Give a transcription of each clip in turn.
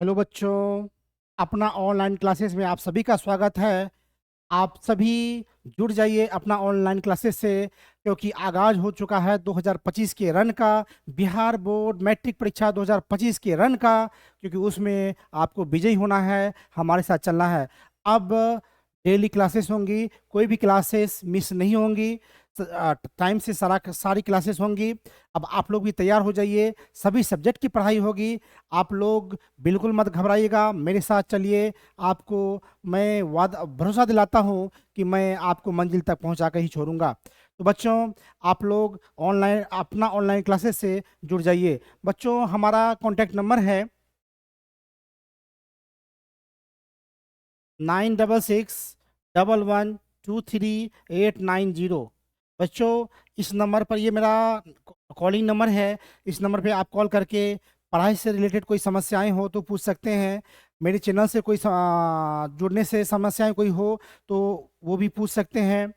Hello बच्चों, अपना online classes में आप सभी का स्वागत है। आप सभी जुड़ जाइए अपना ऑनलाइन क्लासेस से, क्योंकि आगाज हो चुका है 2025 के रन का, बिहार बोर्ड मैट्रिक परीक्षा 2025 के रन का। क्योंकि उसमें आपको विजयी होना है, हमारे साथ चलना है। अब डेली क्लासेस होंगी, कोई भी क्लासेस मिस नहीं होंगी, टाइम से सारी क्लासेस होंगी। अब आप लोग भी तैयार हो जाइए, सभी सब्जेक्ट की पढ़ाई होगी। आप लोग बिल्कुल मत घबराइएगा, मेरे साथ चलिए। आपको मैं वादा भरोसा दिलाता हूँ कि मैं आपको मंजिल तक पहुँचा कर ही छोड़ूंगा। तो बच्चों, आप लोग अपना ऑनलाइन क्लासेस से जुड़ जाइए। बच्चों, हमारा कॉन्टैक्ट नंबर है 9661123890। बच्चों, इस नंबर पर, ये मेरा कॉलिंग नंबर है। इस नंबर पे आप कॉल करके पढ़ाई से रिलेटेड कोई समस्याएं हो तो पूछ सकते हैं। मेरे चैनल से जुड़ने से समस्याएं कोई हो तो वो भी पूछ सकते हैं।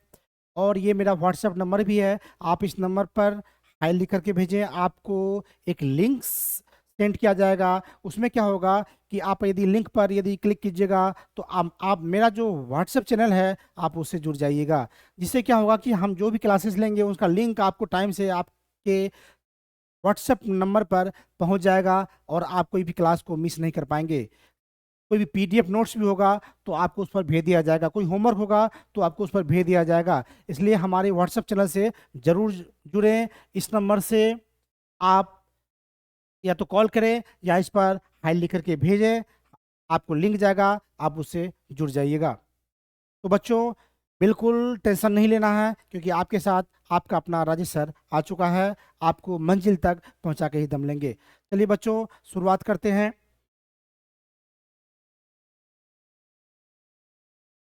और ये मेरा व्हाट्सएप नंबर भी है। आप इस नंबर पर हाई लिख करके भेजें, आपको एक लिंक सेंड किया जाएगा। उसमें क्या होगा कि आप यदि लिंक पर यदि क्लिक कीजिएगा तो आप मेरा जो व्हाट्सएप चैनल है आप उससे जुड़ जाइएगा। जिससे क्या होगा कि हम जो भी क्लासेस लेंगे उसका लिंक आपको टाइम से आपके व्हाट्सएप नंबर पर पहुंच जाएगा, और आप कोई भी क्लास को मिस नहीं कर पाएंगे। कोई भी पीडीएफ नोट्स भी होगा तो आपको उस पर भेज दिया जाएगा, कोई होमवर्क होगा तो आपको उस पर भेज दिया जाएगा। इसलिए हमारे व्हाट्सएप चैनल से जरूर जुड़ें। इस नंबर से आप या तो कॉल करें या इस पर हाई लिख करके भेजें, आपको लिंक जाएगा, आप उससे जुड़ जाइएगा। तो बच्चों, बिल्कुल टेंशन नहीं लेना है, क्योंकि आपके साथ आपका अपना राजेश सर आ चुका है। आपको मंजिल तक पहुंचा के ही दम लेंगे। चलिए बच्चों, शुरुआत करते हैं।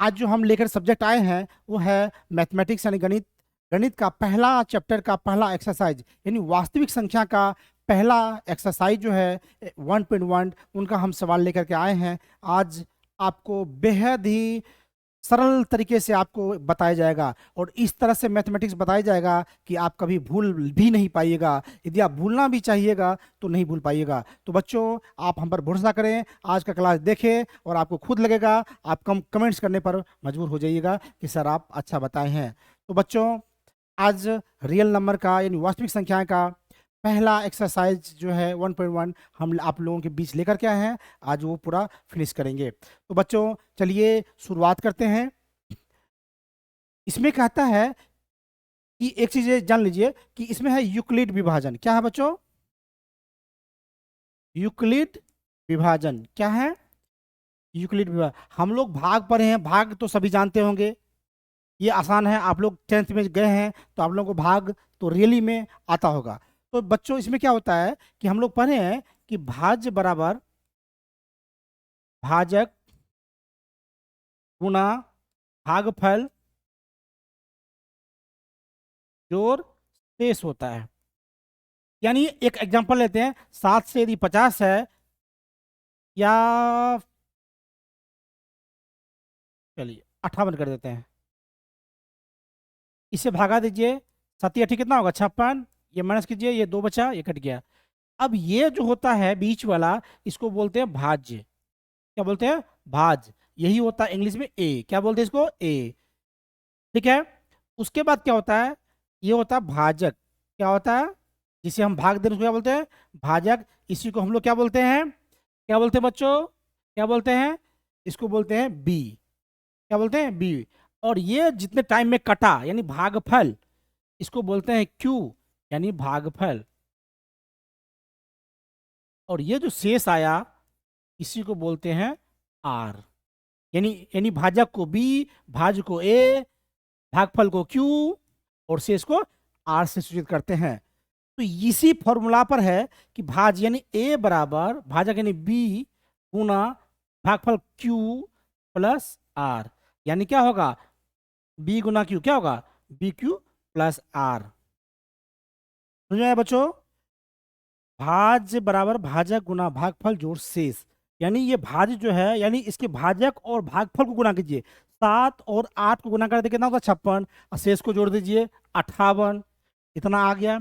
आज जो हम लेकर सब्जेक्ट आए हैं वो है मैथमेटिक्स यानी गणित। गणित का पहला चैप्टर का पहला एक्सरसाइज यानी वास्तविक संख्या का पहला एक्सरसाइज जो है 1.1, उनका हम सवाल लेकर के आए हैं। आज आपको बेहद ही सरल तरीके से आपको बताया जाएगा, और इस तरह से मैथमेटिक्स बताया जाएगा कि आप कभी भूल भी नहीं पाइएगा। यदि आप भूलना भी चाहिएगा तो नहीं भूल पाइएगा। तो बच्चों, आप हम पर भरोसा करें, आज का क्लास देखें और आपको खुद लगेगा, आप कमेंट्स करने पर मजबूर हो जाइएगा कि सर आप अच्छा बताए हैं। तो बच्चों, आज रियल नंबर का यानी वास्तविक संख्याएं का पहला एक्सरसाइज जो है 1.1 हम आप लोगों के बीच लेकर के आए हैं। आज वो पूरा फिनिश करेंगे। तो बच्चों, चलिए शुरुआत करते हैं। इसमें कहता है कि एक चीज ये जान लीजिए कि इसमें है यूक्लिड विभाजन। क्या है बच्चों? यूक्लिड विभाजन क्या है? यूक्लिड विभाजन। हम लोग भाग पढ़े हैं, भाग तो सभी जानते होंगे, ये आसान है। आप लोग 10th में गए हैं तो आप लोगों को भाग तो रियली में आता होगा। तो बच्चों, इसमें क्या होता है कि हम लोग पढ़े हैं कि भाज्य बराबर भाजक गुना भागफल जोड़ शेष होता है। यानी एक एग्जांपल लेते हैं, 7 से यदि 50 है, या चलिए 58 कर देते हैं, इसे भागा दीजिए। 7 8 कितना होगा? 56। ये माइनस कीजिए, ये 2 बचा, ये कट गया। अब ये जो होता है बीच वाला, इसको बोलते हैं भाज्य। क्या बोलते हैं? भाज्य। यही होता है इंग्लिश में ए। क्या बोलते हैं इसको? ए। ठीक है। उसके बाद क्या होता है? ये होता है भाजक। क्या होता है? जिसे हम भाग दे रहे हैं उसको क्या बोलते हैं? भाजक। इसी को हम लोग क्या बोलते हैं? क्या बोलते हैं बच्चों? क्या बोलते हैं? इसको बोलते हैं बी। क्या बोलते हैं? बी। और ये जितने टाइम में कटा यानी भागफल, इसको बोलते हैं क्यू, यानी भागफल। और ये जो शेष आया, इसी को बोलते हैं आर। यानी यानी भाजक को बी, भाज्य को ए, भागफल को क्यू, और शेष को आर से सूचित करते हैं। तो इसी फॉर्मूला पर है कि भाज्य यानी ए बराबर भाजक यानी बी गुना भागफल क्यू प्लस आर। यानी क्या होगा? बी गुना क्यू क्या होगा? B Q plus R. समझ में आया बच्चों? भाज्य बराबर भाजक गुना भागफल जोड़ शेष। यानी ये भाज्य जो है, यानी इसके भाजक और भागफल को गुना कीजिए। 7 और 8 को गुना करते कितना होगा? 56। और शेष को जोड़ दीजिए 58। इतना आ गया।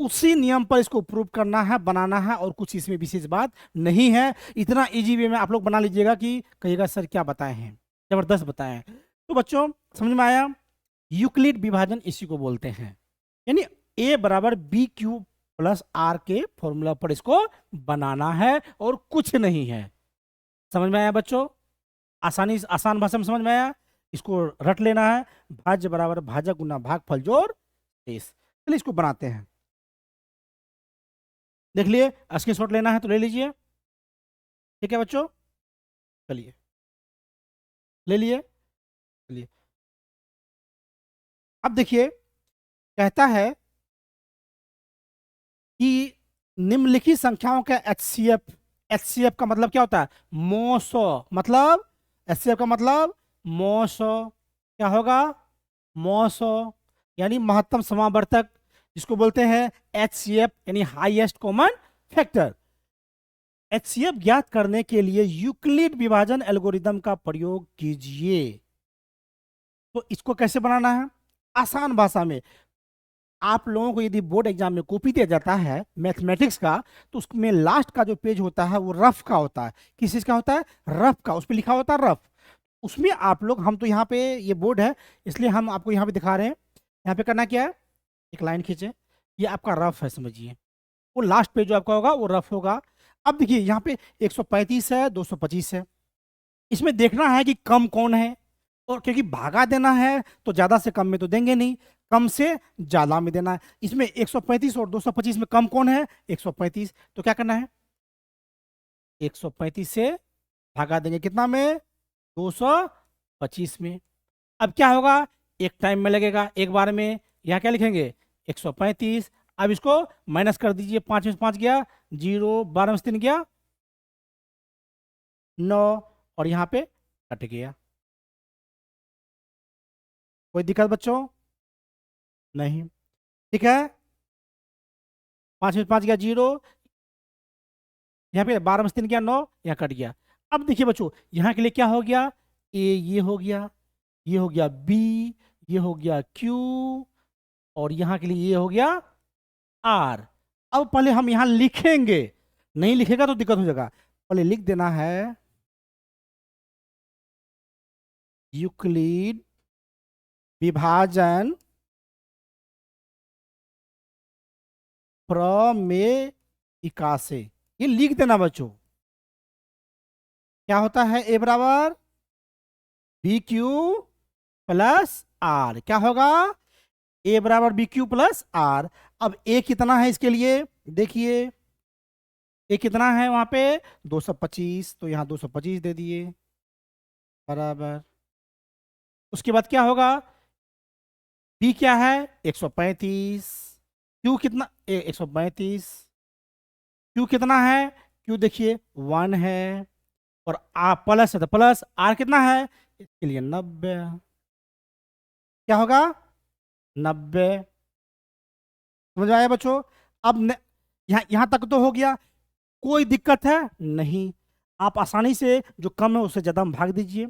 उसी नियम पर इसको प्रूव करना है, बनाना है, और कुछ इसमें विशेष बात नहीं है। इतना इजी वे में आप लोग बना लीजिएगा कि कहिएगा सर क्या बताए हैं, जबरदस्त बताए हैं। तो बच्चों समझ में आया, यूक्लिड विभाजन इसी को बोलते हैं, यानी a बराबर बी क्यू प्लस आर के फॉर्मूला पर इसको बनाना है और कुछ नहीं है। समझ में आया बच्चों, आसान भाषा में समझ में आया। इसको रट लेना है, भाज्य बराबर भाजक गुना भागफल जोड़ शेष। चलिए इसको बनाते हैं, देख लिए, स्क्रीनशॉट लेना है तो ले लीजिए, ठीक है बच्चों, चलिए ले लिए। चलिए अब देखिए, कहता है कि निम्नलिखित संख्याओं का एचसीएफ का मतलब क्या होता है, मोसो, मतलब एचसीएफ का मतलब मोसो, क्या होगा, मोसो, यानी महत्तम समावर्तक, जिसको बोलते हैं एचसीएफ यानी हाईएस्ट कॉमन फैक्टर। एचसीएफ ज्ञात करने के लिए यूक्लिड विभाजन एल्गोरिदम का प्रयोग कीजिए। तो इसको कैसे बनाना है, आसान भाषा में। आप लोगों को यदि बोर्ड एग्जाम में कॉपी दिया जाता है मैथमेटिक्स का, तो उसमें लास्ट का जो पेज होता है वो रफ का होता है। किस चीज का होता है, रफ का, उस पर लिखा होता है रफ। उसमें आप लोग, हम तो यहाँ पे ये बोर्ड है इसलिए हम आपको यहाँ पे दिखा रहे हैं, यहाँ पे करना क्या है, एक लाइन खींचे, ये आपका रफ है समझिए, वो लास्ट पेज जो आपका होगा वो रफ होगा। अब देखिए यहाँ पे 135 है, 225 है, इसमें देखना है कि कम कौन है, और क्योंकि भागा देना है तो ज्यादा से कम में तो देंगे नहीं, कम से ज्यादा में देना है। इसमें 135 और 225 में कम कौन है, 135, तो क्या करना है, 135 से भागा देंगे कितना में, 225 में। अब क्या होगा, एक टाइम में लगेगा, एक बार में, यहाँ क्या लिखेंगे 135। अब इसको माइनस कर दीजिए, 5 में से 5 गया 0, 12 में से 3 गया 9, और यहाँ पे कट गया। कोई दिक्कत बच्चों, नहीं, ठीक है, 5 में से 5 गया 0, यहाँ पे 12 में से 3 गया 9, यहाँ कट गया। अब देखिए बच्चों, यहाँ के लिए क्या हो गया, ए ये हो गया, ये हो गया बी, ये हो गया क्यू, और यहाँ के लिए ये हो गया आर। अब पहले हम यहाँ लिखेंगे, नहीं लिखेगा तो दिक्कत हो जाएगा, पहले लिख देना है यूक्लिड विभाजन प्रमेयिका से, ये लिख देना बच्चों। क्या होता है, ए बराबर बी क्यू प्लस आर, क्या होगा, ए बराबर बी क्यू प्लस आर। अब ए कितना है इसके लिए, देखिए ए कितना है वहां पे 225, तो यहाँ 225 दे दिए बराबर। उसके बाद क्या होगा, बी क्या है 135, क्यू कितना 135, क्यू कितना है, क्यू देखिए 1 है, और आर प्लस है तो प्लस, आर कितना है इसके लिए 90, क्या होगा 90। समझ आया बच्चों। अब यहाँ तक तो हो गया, कोई दिक्कत है नहीं, आप आसानी से जो कम है उससे ज्यादा भाग दीजिए।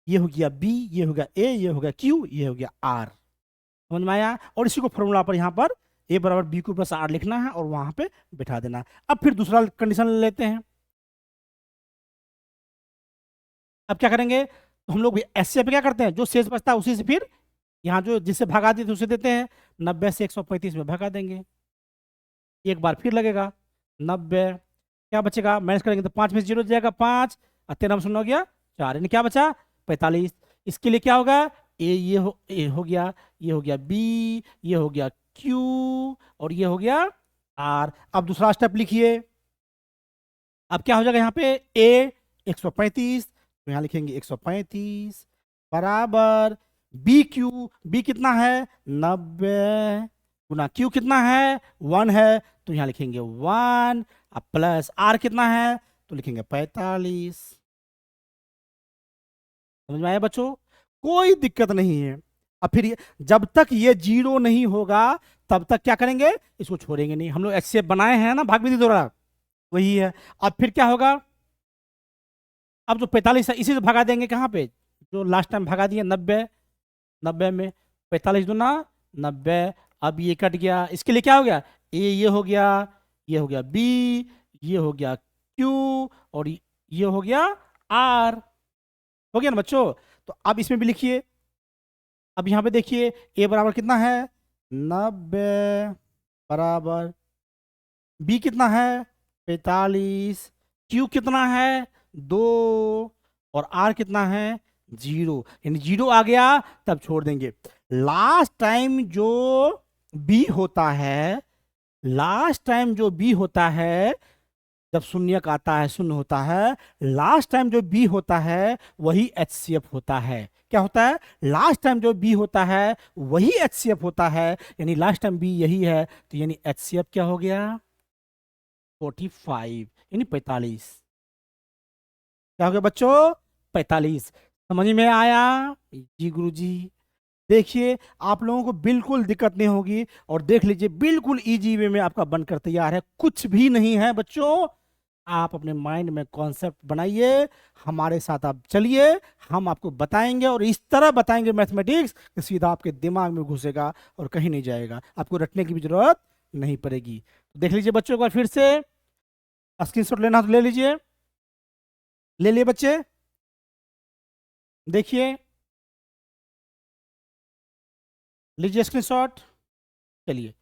ये हो गया बी, ये हो गया ए, ये हो गया क्यू, ये हो गया आर। समझ में आया, और इसी को फॉर्मूला पर यहाँ पर ए बराबर बी क्यू प्लस आर लिखना है और वहां पे बिठा देना। अब फिर दूसरा कंडीशन ले लेते हैं। अब क्या करेंगे, तो हम लोग एससीएफ पे क्या करते हैं, जो शेष बचता है उसी से फिर यहाँ जो जिससे भगा देते उसे देते हैं, 90 से 135 में भगा देंगे, एक बार फिर लगेगा 90, क्या बचेगा, माइनस करेंगे तो 5 में से 0 जाएगा 5, और 13 में 0 हो गया 4, यानी क्या बचा 45। इसके लिए क्या होगा, ए हो गया, ये हो गया बी, ये हो गया क्यू, और ये हो गया आर। अब दूसरा स्टेप लिखिए, अब क्या हो जाएगा यहाँ पे ए 135, तो यहाँ लिखेंगे 135 बराबर बी क्यू, बी कितना है 90, गुना क्यू कितना है 1 है, तो यहाँ लिखेंगे 1, अब प्लस आर कितना है तो लिखेंगे 45। समझ में आया बच्चों, कोई दिक्कत नहीं है। अब फिर जब तक ये 0 नहीं होगा तब तक क्या करेंगे, इसको छोड़ेंगे नहीं। हम लोग एचसीएफ बनाए हैं ना भाग विधि द्वारा, वही है। अब फिर क्या होगा, अब जो 45 है इसी से भगा देंगे, कहाँ पे जो लास्ट टाइम भगा दिए 90, 90 में 45 दूना 90, अब ये कट गया। इसके लिए क्या हो गया, ये हो गया, ये हो गया बी, ये हो गया क्यू, और ये हो गया आर। हो गया ना बच्चों? तो अब इसमें भी लिखिए। अब यहाँ पे देखिए ए बराबर कितना है, 90, बराबर बी कितना है, 45, क्यू कितना है, 2, और आर कितना है, 0। यानी 0 आ गया तब छोड़ देंगे। लास्ट टाइम जो बी होता है, लास्ट टाइम जो बी होता है, जब शून्यक आता है, शून्य होता है, लास्ट टाइम जो बी होता है वही एचसीएफ होता है। क्या होता है? लास्ट टाइम जो बी होता है वही एचसीएफ होता है, यानी लास्ट टाइम बी यही है, तो यानी एचसीएफ क्या हो गया, 45, यानी 45। क्या हो गया बच्चों? 45। समझ में आया? जी गुरुजी। देखिए आप लोगों को बिल्कुल दिक्कत नहीं होगी, और देख लीजिए बिल्कुल इजी वे में आपका बनकर तैयार है, कुछ भी नहीं है बच्चों। आप अपने माइंड में कॉन्सेप्ट बनाइए, हमारे साथ आप चलिए, हम आपको बताएंगे, और इस तरह बताएंगे मैथमेटिक्स कि सीधा आपके दिमाग में घुसेगा और कहीं नहीं जाएगा, आपको रटने की भी जरूरत नहीं पड़ेगी। तो देख लीजिए बच्चों, एक बार फिर से स्क्रीनशॉट लेना तो ले लीजिए, ले लिए बच्चे? देखिए, लीजिए स्क्रीनशॉट। चलिए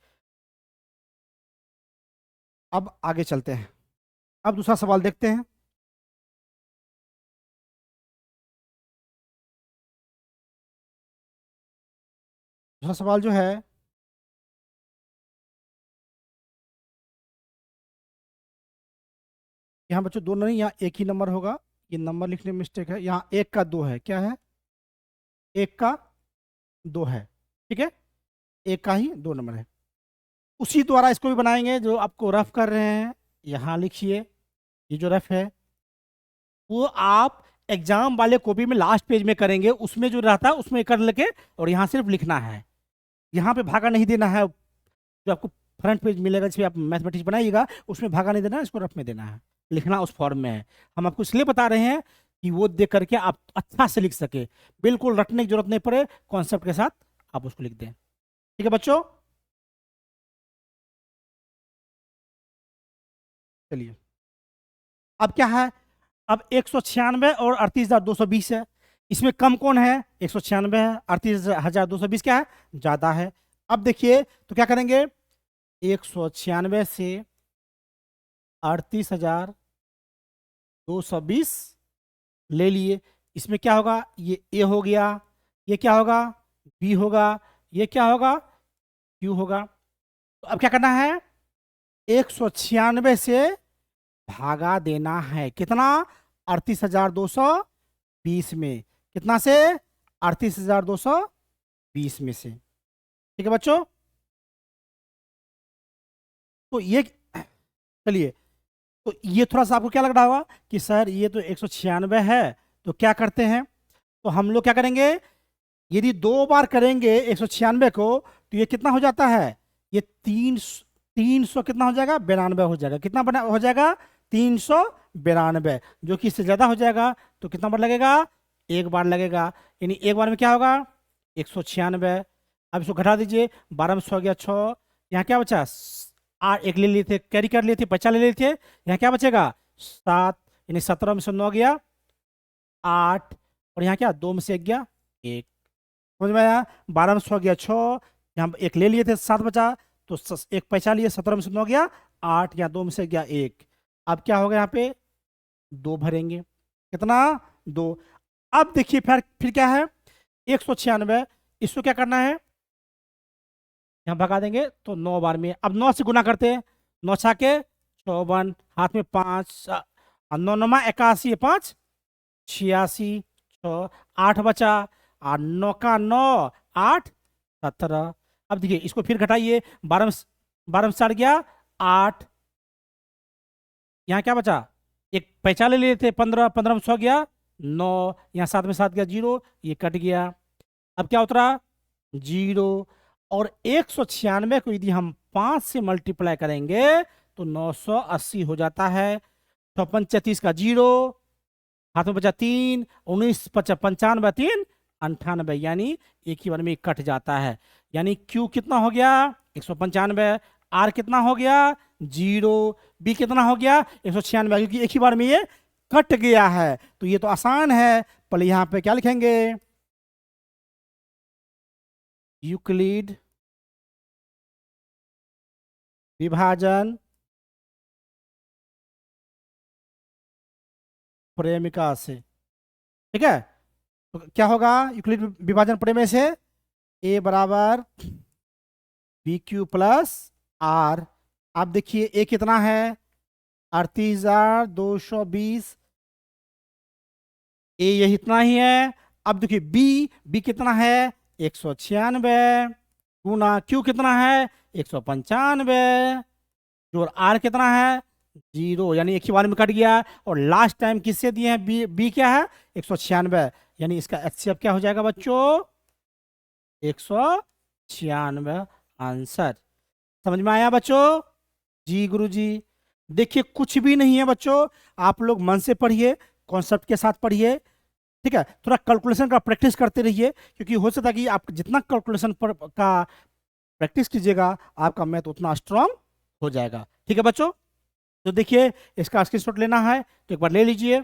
अब आगे चलते हैं, अब दूसरा सवाल देखते हैं। दूसरा सवाल जो है, यहाँ बच्चों दो नहीं, यहाँ एक ही नंबर होगा, ये नंबर लिखने में मिस्टेक है, यहाँ एक का दो है। क्या है? एक का दो है, ठीक है, एक का ही दो नंबर है। उसी द्वारा इसको भी बनाएंगे जो आपको रफ कर रहे हैं। यहाँ लिखिए, ये जो रफ है वो आप एग्जाम वाले कॉपी में लास्ट पेज में करेंगे, उसमें जो रहता है उसमें कर लेके, और यहाँ सिर्फ लिखना है, यहाँ पे भागा नहीं देना है। जो आपको फ्रंट पेज मिलेगा जिसमें आप मैथमेटिक्स बनाइएगा, उसमें भागा नहीं देना है, इसको रफ में देना है, लिखना उस फॉर्म में है। हम आपको इसलिए बता रहे हैं कि वो देख करके आप अच्छा से लिख सके, बिल्कुल रटने की जरूरत नहीं पड़े, कॉन्सेप्ट के साथ आप उसको लिख दें। ठीक है बच्चों? चलिए, अब क्या है, अब 196 और 38,220 है, इसमें कम कौन है? 196 है, 38,220 क्या है, ज्यादा है। अब देखिए तो क्या करेंगे, 196 से 38,220 ले लिए, इसमें क्या होगा, ये ए हो गया, ये क्या होगा, बी होगा, ये क्या होगा, क्यू होगा। तो अब क्या करना है, 196 से भागा देना है, कितना, 38,220 में, कितना से, 38,220 में से। ठीक है बच्चों? तो ये, चलिए, तो ये थोड़ा सा आपको क्या लग रहा होगा कि सर ये तो 196 है, तो क्या करते हैं, तो हम लोग क्या करेंगे, यदि दो बार करेंगे 196 को, तो ये कितना हो जाता है, ये 300 कितना हो जाएगा, 92 हो जाएगा। कितना बना हो जाएगा, 392, जो कि इससे ज्यादा हो जाएगा तो कितना बार लगेगा, एक बार लगेगा। यानी एक बार में क्या होगा, 196। अब इसको घटा दीजिए, 12 में 6 गया 6, यहाँ क्या बचा, आठ, एक ले लिए थे, कैरी कर लिए थे, 50 ले लिए थे, यहाँ क्या बचेगा, 7, यानी 17 में से 9 गया 8, और यहाँ क्या, 2 में से 1 गया 1। समझ में आया? 12 में 6 गया 6, यहाँ एक ले लिए थे 7 बचा, तो एक पैसा लिए, 17 में से 9 गया 8, या 2 में से गया 1। अब क्या होगा, यहाँ पे 2 भरेंगे, कितना, 2। अब देखिए फिर क्या है, 196, इसको क्या करना है, यहाँ भगा देंगे तो 9 बार में, अब 9 से गुना करते हैं, 9 छाके 54, हाथ में 5, 9 9 81, 5 86, 6 8 बचा, और 9 का 9, 8 17। अब देखिए इसको फिर घटाइए, 12 में 4 गया 8, यहाँ क्या बचा, एक पैसा ले लिए थे 15, 15 में 6 गया 9, यहाँ 7 में 7 गया 0, ये कट गया। अब क्या उतरा, 0। और 196 को यदि हम 5 से मल्टीप्लाई करेंगे तो 980 हो जाता है। 56 34 का 0, हाथ में बचा 3, 19 55 95 3 98, यानी एक ही बार में कट जाता है। यानी Q कितना हो गया, 195, आर कितना हो गया 0, बी कितना हो गया 196, क्योंकि एक ही बार में ये कट गया है। तो ये तो आसान है, पहले यहां पे क्या लिखेंगे, यूक्लिड विभाजन प्रेमिका से। ठीक है, तो क्या होगा यूक्लिड विभाजन प्रमेय से, ए बराबर बी क्यू प्लस आर। आप देखिए ए कितना है 38,220, ए यही इतना ही है। अब देखिए बी कितना है 196, गुना क्यू कितना है 195, और आर कितना है 0, यानी एक ही बार में कट गया। और लास्ट टाइम किससे दिए हैं, बी क्या है 196, यानी इसका एचसीएफ क्या हो जाएगा बच्चों 196 आंसर। समझ में आया बच्चों? जी गुरुजी। देखिए कुछ भी नहीं है बच्चों, आप लोग मन से पढ़िए, कॉन्सेप्ट के साथ पढ़िए। ठीक है, थोड़ा कैलकुलेशन का प्रैक्टिस करते रहिए, क्योंकि हो सकता है कि आप जितना कैलकुलेशन पर का प्रैक्टिस कीजिएगा आपका मैथ उतना स्ट्रांग हो जाएगा। ठीक है बच्चों, तो देखिए इसका स्क्रीनशॉट लेना है तो एक बार ले लीजिए।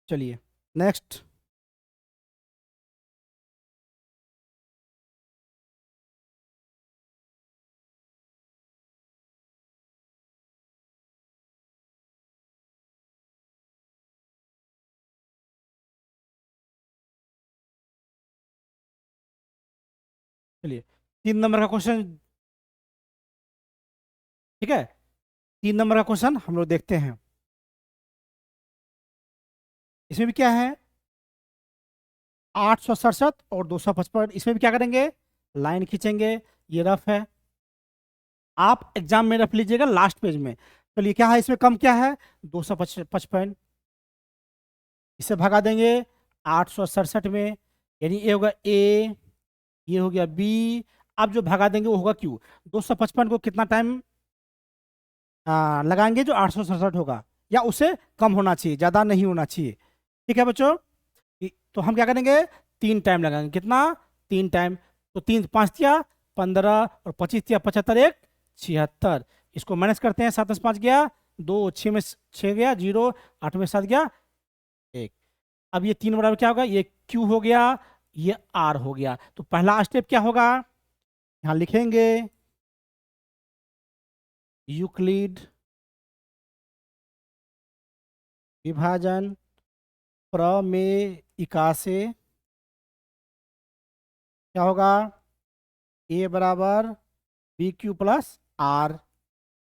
चलिए नेक्स्ट। चलिए 3 नंबर का क्वेश्चन। ठीक है, 3 नंबर का क्वेश्चन हम लोग देखते हैं। इसमें भी क्या है 867 और 255, इसमें भी क्या करेंगे लाइन खींचेंगे, ये रफ है, आप एग्जाम में रख लीजिएगा लास्ट पेज में। चलिए क्या है इसमें कम क्या है 255, इसे भगा देंगे 867 में, यानी ये होगा ए, ये हो गया बी। अब जो भगा देंगे वो होगा क्यू। 255 को कितना टाइम लगाएंगे जो 867 होगा, या उससे कम होना चाहिए, ज़्यादा नहीं होना चाहिए। ठीक है बच्चों, तो हम क्या करेंगे 3 टाइम लगाएंगे, कितना 3 टाइम, तो 3 5 15 और 25 75, 1 76। इसको माइनस करते हैं, 7 में 5 गया 2, 6 में 6 गया 0, 8 में 7 गया 1। अब ये 3 बराबर क्या होगा, ये क्यू हो गया, ये आर हो गया। तो पहला स्टेप क्या होगा, यहाँ लिखेंगे यूक्लिड विभाजन प्रमेयिका से क्या होगा, ए बराबर बी क्यू प्लस आर।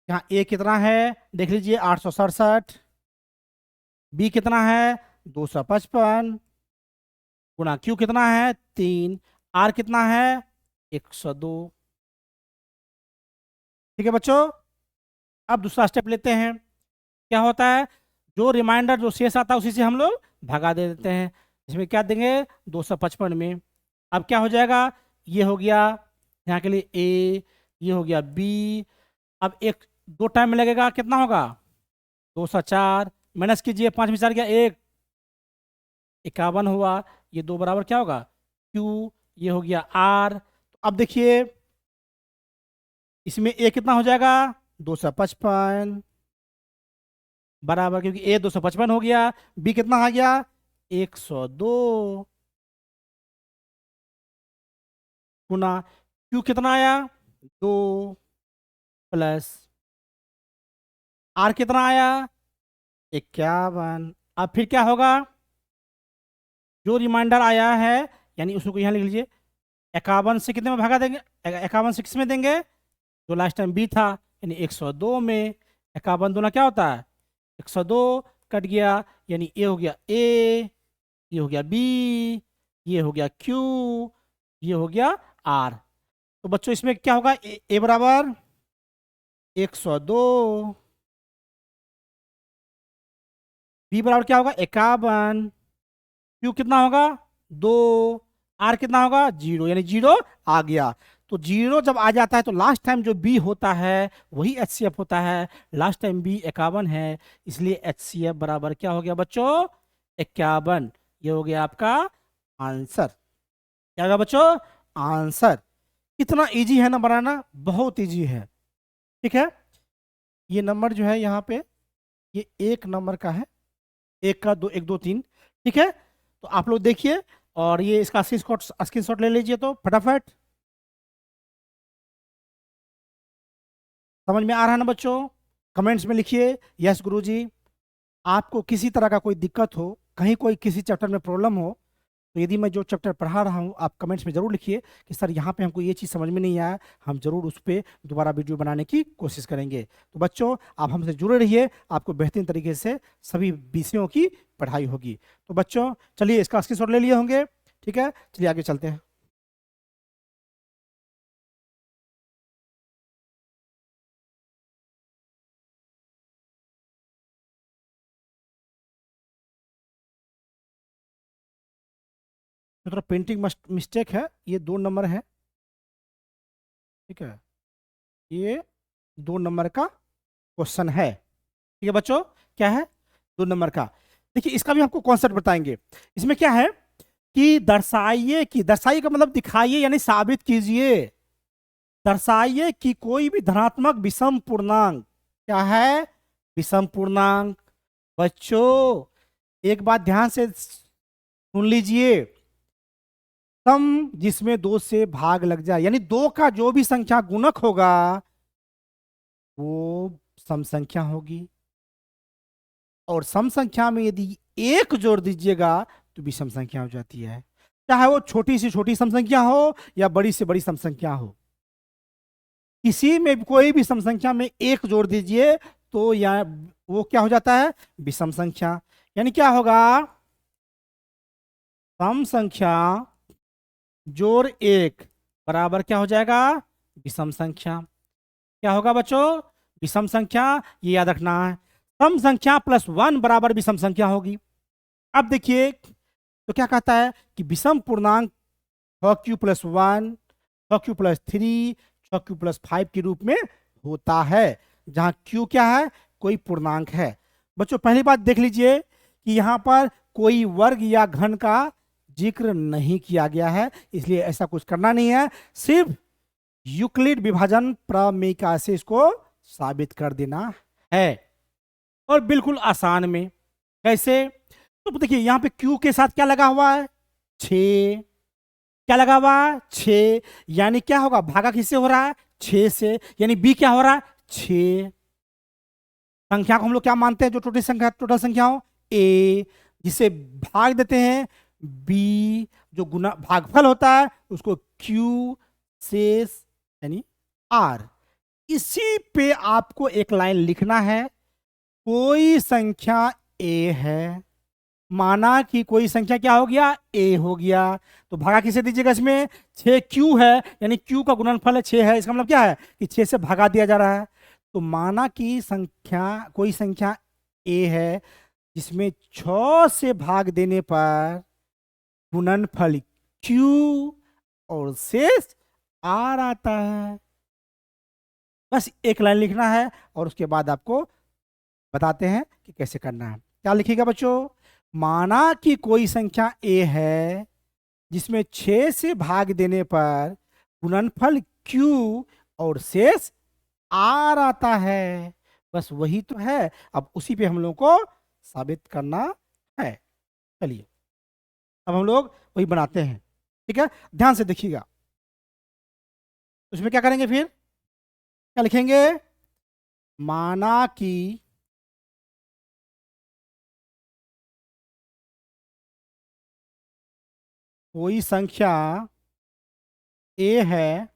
यहाँ ए कितना है देख लीजिए 867, बी कितना है 255, गुणा क्यू कितना है 3, आर कितना है 102। ठीक है बच्चों, अब दूसरा स्टेप लेते हैं। क्या होता है, जो रिमाइंडर जो शेष आता है उसी से हम लोग भगा दे देते हैं। इसमें क्या देंगे 255 में, अब क्या हो जाएगा, ये हो गया यहाँ के लिए ए, ये हो गया बी। अब एक 2 टाइम में लगेगा, कितना होगा 204, माइनस कीजिए 5 में 4 गया 1, 51 हुआ, ये 2 बराबर क्या होगा क्यू, ये हो गया आर। तो अब देखिए इसमें ए कितना हो जाएगा 255 बराबर, क्योंकि ए 255 हो गया, बी कितना आ गया 102, गुना क्यू कितना आया 2, प्लस आर कितना आया 51। अब फिर क्या होगा, जो रिमाइंडर आया है यानी उसको यहाँ लिख लीजिए, 51 से कितने में भागा देंगे, 51 से किस में देंगे, जो लास्ट टाइम बी था यानी 102 में। 51 दूना क्या होता है 102, कट गया, यानी ए हो गया ए, ये हो गया बी, ये हो गया क्यू, ये हो गया आर। तो बच्चों इसमें क्या होगा, ए बराबर 102, बी बराबर क्या होगा 51, क्यू कितना होगा 2, आर कितना होगा 0, यानी 0 आ गया। तो 0 जब आ जाता है तो लास्ट टाइम जो बी होता है वही एचसीएफ होता है। लास्ट टाइम बी 51 है, इसलिए एचसीएफ बराबर क्या हो गया बच्चों 51, ये हो गया आपका आंसर। क्या होगा बच्चों? आंसर। कितना इजी है ना बनाना, बहुत इजी है। ठीक है, ये नंबर जो है यहाँ पे, ये एक नंबर का है, एक का दो, एक दो तीन। ठीक है, तो आप लोग देखिए और ये इसका स्क्रीनशॉट ले लीजिए तो फटाफट। समझ में आ रहा है ना बच्चों? कमेंट्स में लिखिए यस गुरुजी। आपको किसी तरह का कोई दिक्कत हो, कहीं कोई किसी चैप्टर में प्रॉब्लम हो, तो यदि मैं जो चैप्टर पढ़ा रहा हूँ आप कमेंट्स में जरूर लिखिए कि सर यहाँ पे हमको ये चीज़ समझ में नहीं आया, हम जरूर उस पर दोबारा वीडियो बनाने की कोशिश करेंगे। तो बच्चों आप हमसे जुड़े रहिए, आपको बेहतरीन तरीके से सभी विषयों की पढ़ाई होगी। तो बच्चों चलिए इसका स्क्रीनशॉट ले लिए होंगे। ठीक है, चलिए आगे चलते हैं। तो थोड़ा प्रिंटिंग मिस्टेक है, ये 2 नंबर है। ठीक है, ये 2 नंबर का क्वेश्चन है। ठीक है बच्चों, क्या है? 2 नंबर का। देखिए इसका भी आपको कॉन्सेप्ट बताएंगे। इसमें क्या है कि दर्शाइए, कि दर्शाइए का मतलब दिखाइए यानी साबित कीजिए। दर्शाइए कि कोई भी धनात्मक विषम पूर्णांक, क्या है? विषम पूर्णांक। बच्चों एक बात ध्यान से सुन लीजिए, सम जिसमें 2 से भाग लग जाए, यानी 2 का जो भी संख्या गुणक होगा वो सम संख्या होगी। और सम संख्या में यदि 1 जोड़ दीजिएगा तो विषम संख्या हो जाती है, चाहे वो छोटी से छोटी सम संख्या हो या बड़ी से बड़ी सम संख्या हो। किसी में भी कोई भी सम संख्या में 1 जोड़ दीजिए तो या वो क्या हो जाता है? विषम संख्या। यानी क्या होगा? सम संख्या जोड़ 1 बराबर क्या हो जाएगा? विषम संख्या। क्या होगा बच्चों? विषम संख्या। ये याद रखना है, सम संख्या +1 बराबर विषम संख्या होगी। अब देखिए तो क्या कहता है कि विषम पूर्णांक 6q+1, 6q+3, 6q+5 के रूप में होता है, जहां q क्या है? कोई पूर्णांक है। बच्चों पहली बात देख लीजिए कि यहां पर कोई वर्ग या घन का जिक्र नहीं किया गया है, इसलिए ऐसा कुछ करना नहीं है, सिर्फ यूक्लिड विभाजन प्रमेय से इसको साबित कर देना है। और बिल्कुल आसान में। कैसे? तो देखिए यहां पे q के साथ क्या लगा हुआ है? 6। क्या लगा हुआ है? 6। यानी क्या होगा? भागा किससे हो रहा है? 6 से। यानी b क्या हो रहा है? 6। संख्या को हम लोग क्या मानते हैं? जो टोटल संख्या हो a, जिसे भाग देते हैं b, जो गुना भागफल होता है उसको q, शेष यानी r। इसी पे आपको एक लाइन लिखना है, कोई संख्या a है, माना कि कोई संख्या क्या हो गया? a हो गया, तो भागा किसे दीजिएगा? इसमें 6q है, यानी q का गुणनफल है 6 है, इसका मतलब क्या है कि 6 से भागा दिया जा रहा है। तो माना कि संख्या, कोई संख्या a है जिसमें 6 से भाग देने पर गुणनफल q और शेष r आता है। बस एक लाइन लिखना है और उसके बाद आपको बताते हैं कि कैसे करना है। क्या लिखिएगा बच्चों? माना कि कोई संख्या a है जिसमें 6 से भाग देने पर गुणनफल q और शेष r आता है। बस वही तो है, अब उसी पे हम लोग को साबित करना है। चलिए अब हम लोग वही बनाते हैं। ठीक है, ध्यान से देखिएगा। उसमें क्या करेंगे फिर? क्या लिखेंगे? माना कि कोई संख्या a है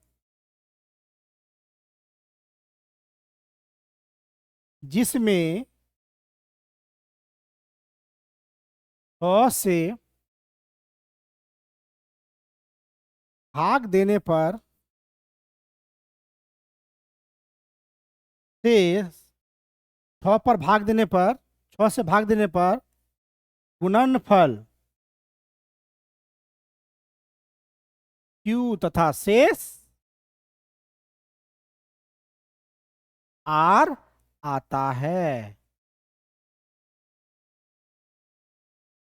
जिसमें 6 से भाग देने पर शेष, 6 पर भाग देने पर, 6 से भाग देने पर गुणनफल q तथा शेष r आता है।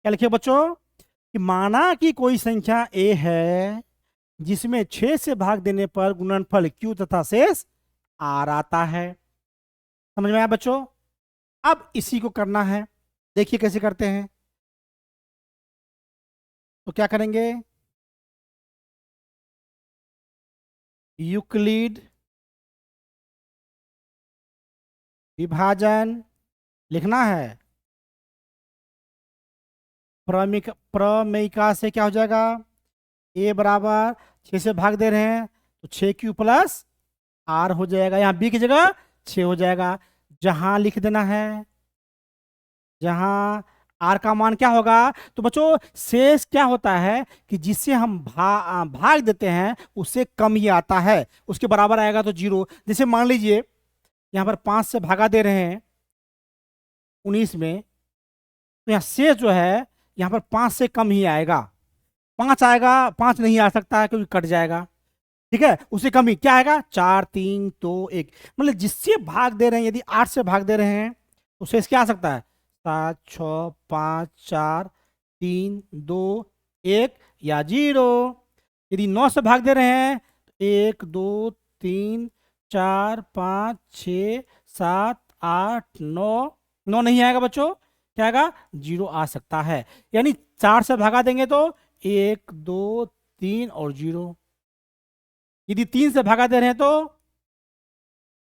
क्या लिखिए बच्चों? कि माना कि कोई संख्या ए है जिसमें 6 से भाग देने पर गुणनफल q तथा शेष r आता है। समझ में आया बच्चों? अब इसी को करना है, देखिए कैसे करते हैं। तो क्या करेंगे, यूक्लिड विभाजन लिखना है। प्रमेयिका से क्या हो जाएगा, a बराबर 6 से भाग दे रहे हैं तो 6q प्लस r हो जाएगा, यहाँ b की जगह 6 हो जाएगा। जहां लिख देना है, जहां r का मान क्या होगा, तो बच्चों शेष क्या होता है कि जिससे हम भाग देते हैं उससे कम ही आता है, उसके बराबर आएगा तो 0। जैसे मान लीजिए यहाँ पर 5 से भागा दे रहे हैं 19 में, तो यहाँ शेष जो है यहाँ पर 5 से कम ही आएगा, 5 आएगा, 5 नहीं आ सकता है क्योंकि कट जाएगा। ठीक है, उससे कम ही क्या आएगा, 4 3 2 1। मतलब जिससे भाग दे रहे हैं, यदि 8 से भाग दे रहे हैं तो शेष क्या आ सकता है, 7 6 5 4 3 2 1 या 0। यदि 9 से भाग दे रहे हैं तो 1 2 3 4 5 6 7 8 9 नहीं आएगा बच्चों, क्या आएगा, 0 आ सकता है। यानी 4 से भागा देंगे तो 1 2 3 और 0। यदि 3 से भागा दे रहे हैं तो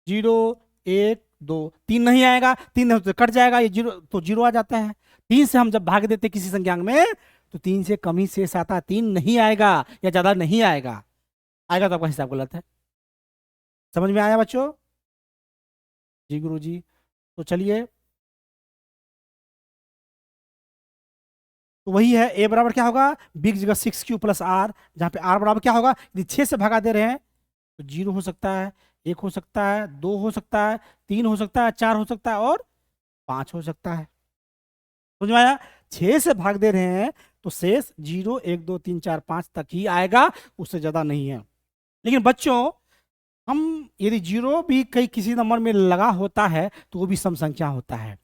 0 1 2 3 नहीं आएगा, 3 नहीं तो कट जाएगा, ये 0 तो 0 आ जाता है। 3 से हम जब भाग देते किसी संख्या में तो 3 से कम ही शेष आता है, 3 नहीं आएगा या ज्यादा नहीं आएगा, आएगा तो आपका हिसाब गलत है। समझ में आया बच्चों? जी गुरु जी। तो चलिए, तो वही है, a बराबर क्या होगा, b की जगह 6q प्लस r, जहां पे r बराबर क्या होगा, यदि 6 से भागा दे रहे हैं तो 0 हो सकता है, 1 हो सकता है, 2 हो सकता है, 3 हो सकता है, 4 हो सकता है और 5 हो सकता है। समझ में आया? 6 से भाग दे रहे हैं तो शेष 0 1 2 3 4 5 तक ही आएगा, उससे ज्यादा नहीं है। लेकिन बच्चों हम यदि 0 भी कहीं किसी नंबर में लगा होता है तो वो भी सम संख्या होता है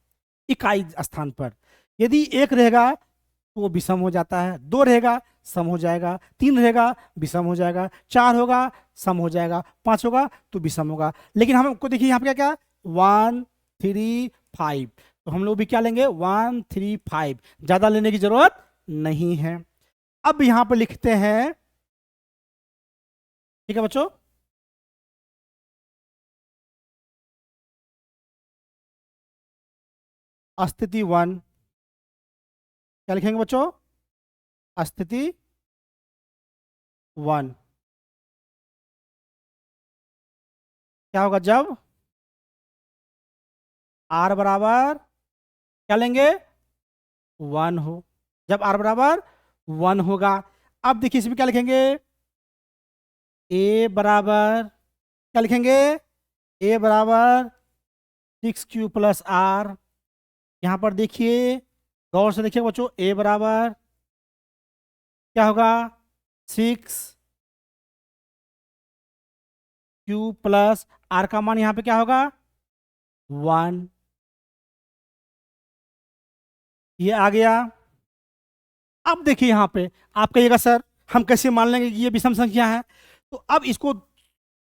इकाई स्थान पर। यदि 1 रहेगा तो वो विषम हो जाता है, 2 रहेगा सम हो जाएगा, 3 रहेगा विषम हो जाएगा, 4 होगा सम हो जाएगा, 5 होगा तो विषम होगा। लेकिन हमको देखिए यहाँ पे क्या क्या 1 3 5, तो हम लोग भी क्या लेंगे 1 3 5, ज्यादा लेने की जरूरत नहीं है। अब यहाँ पे लिखते हैं, ठीक है बच्चों, स्थिति 1 क्या लिखेंगे बच्चों, स्थिति 1 क्या होगा, जब r बराबर क्या लेंगे 1 हो, जब r बराबर 1 होगा। अब देखिए इसमें क्या लिखेंगे, a बराबर क्या लिखेंगे, a बराबर 6q प्लस r। यहां पर देखिए, गौर से देखिए बच्चों, a बराबर क्या होगा 6q प्लस r का मान यहां पे क्या होगा 1, ये आ गया। अब देखिए यहां पे आप कहिएगा सर हम कैसे मान लेंगे कि ये विषम संख्या है, तो अब इसको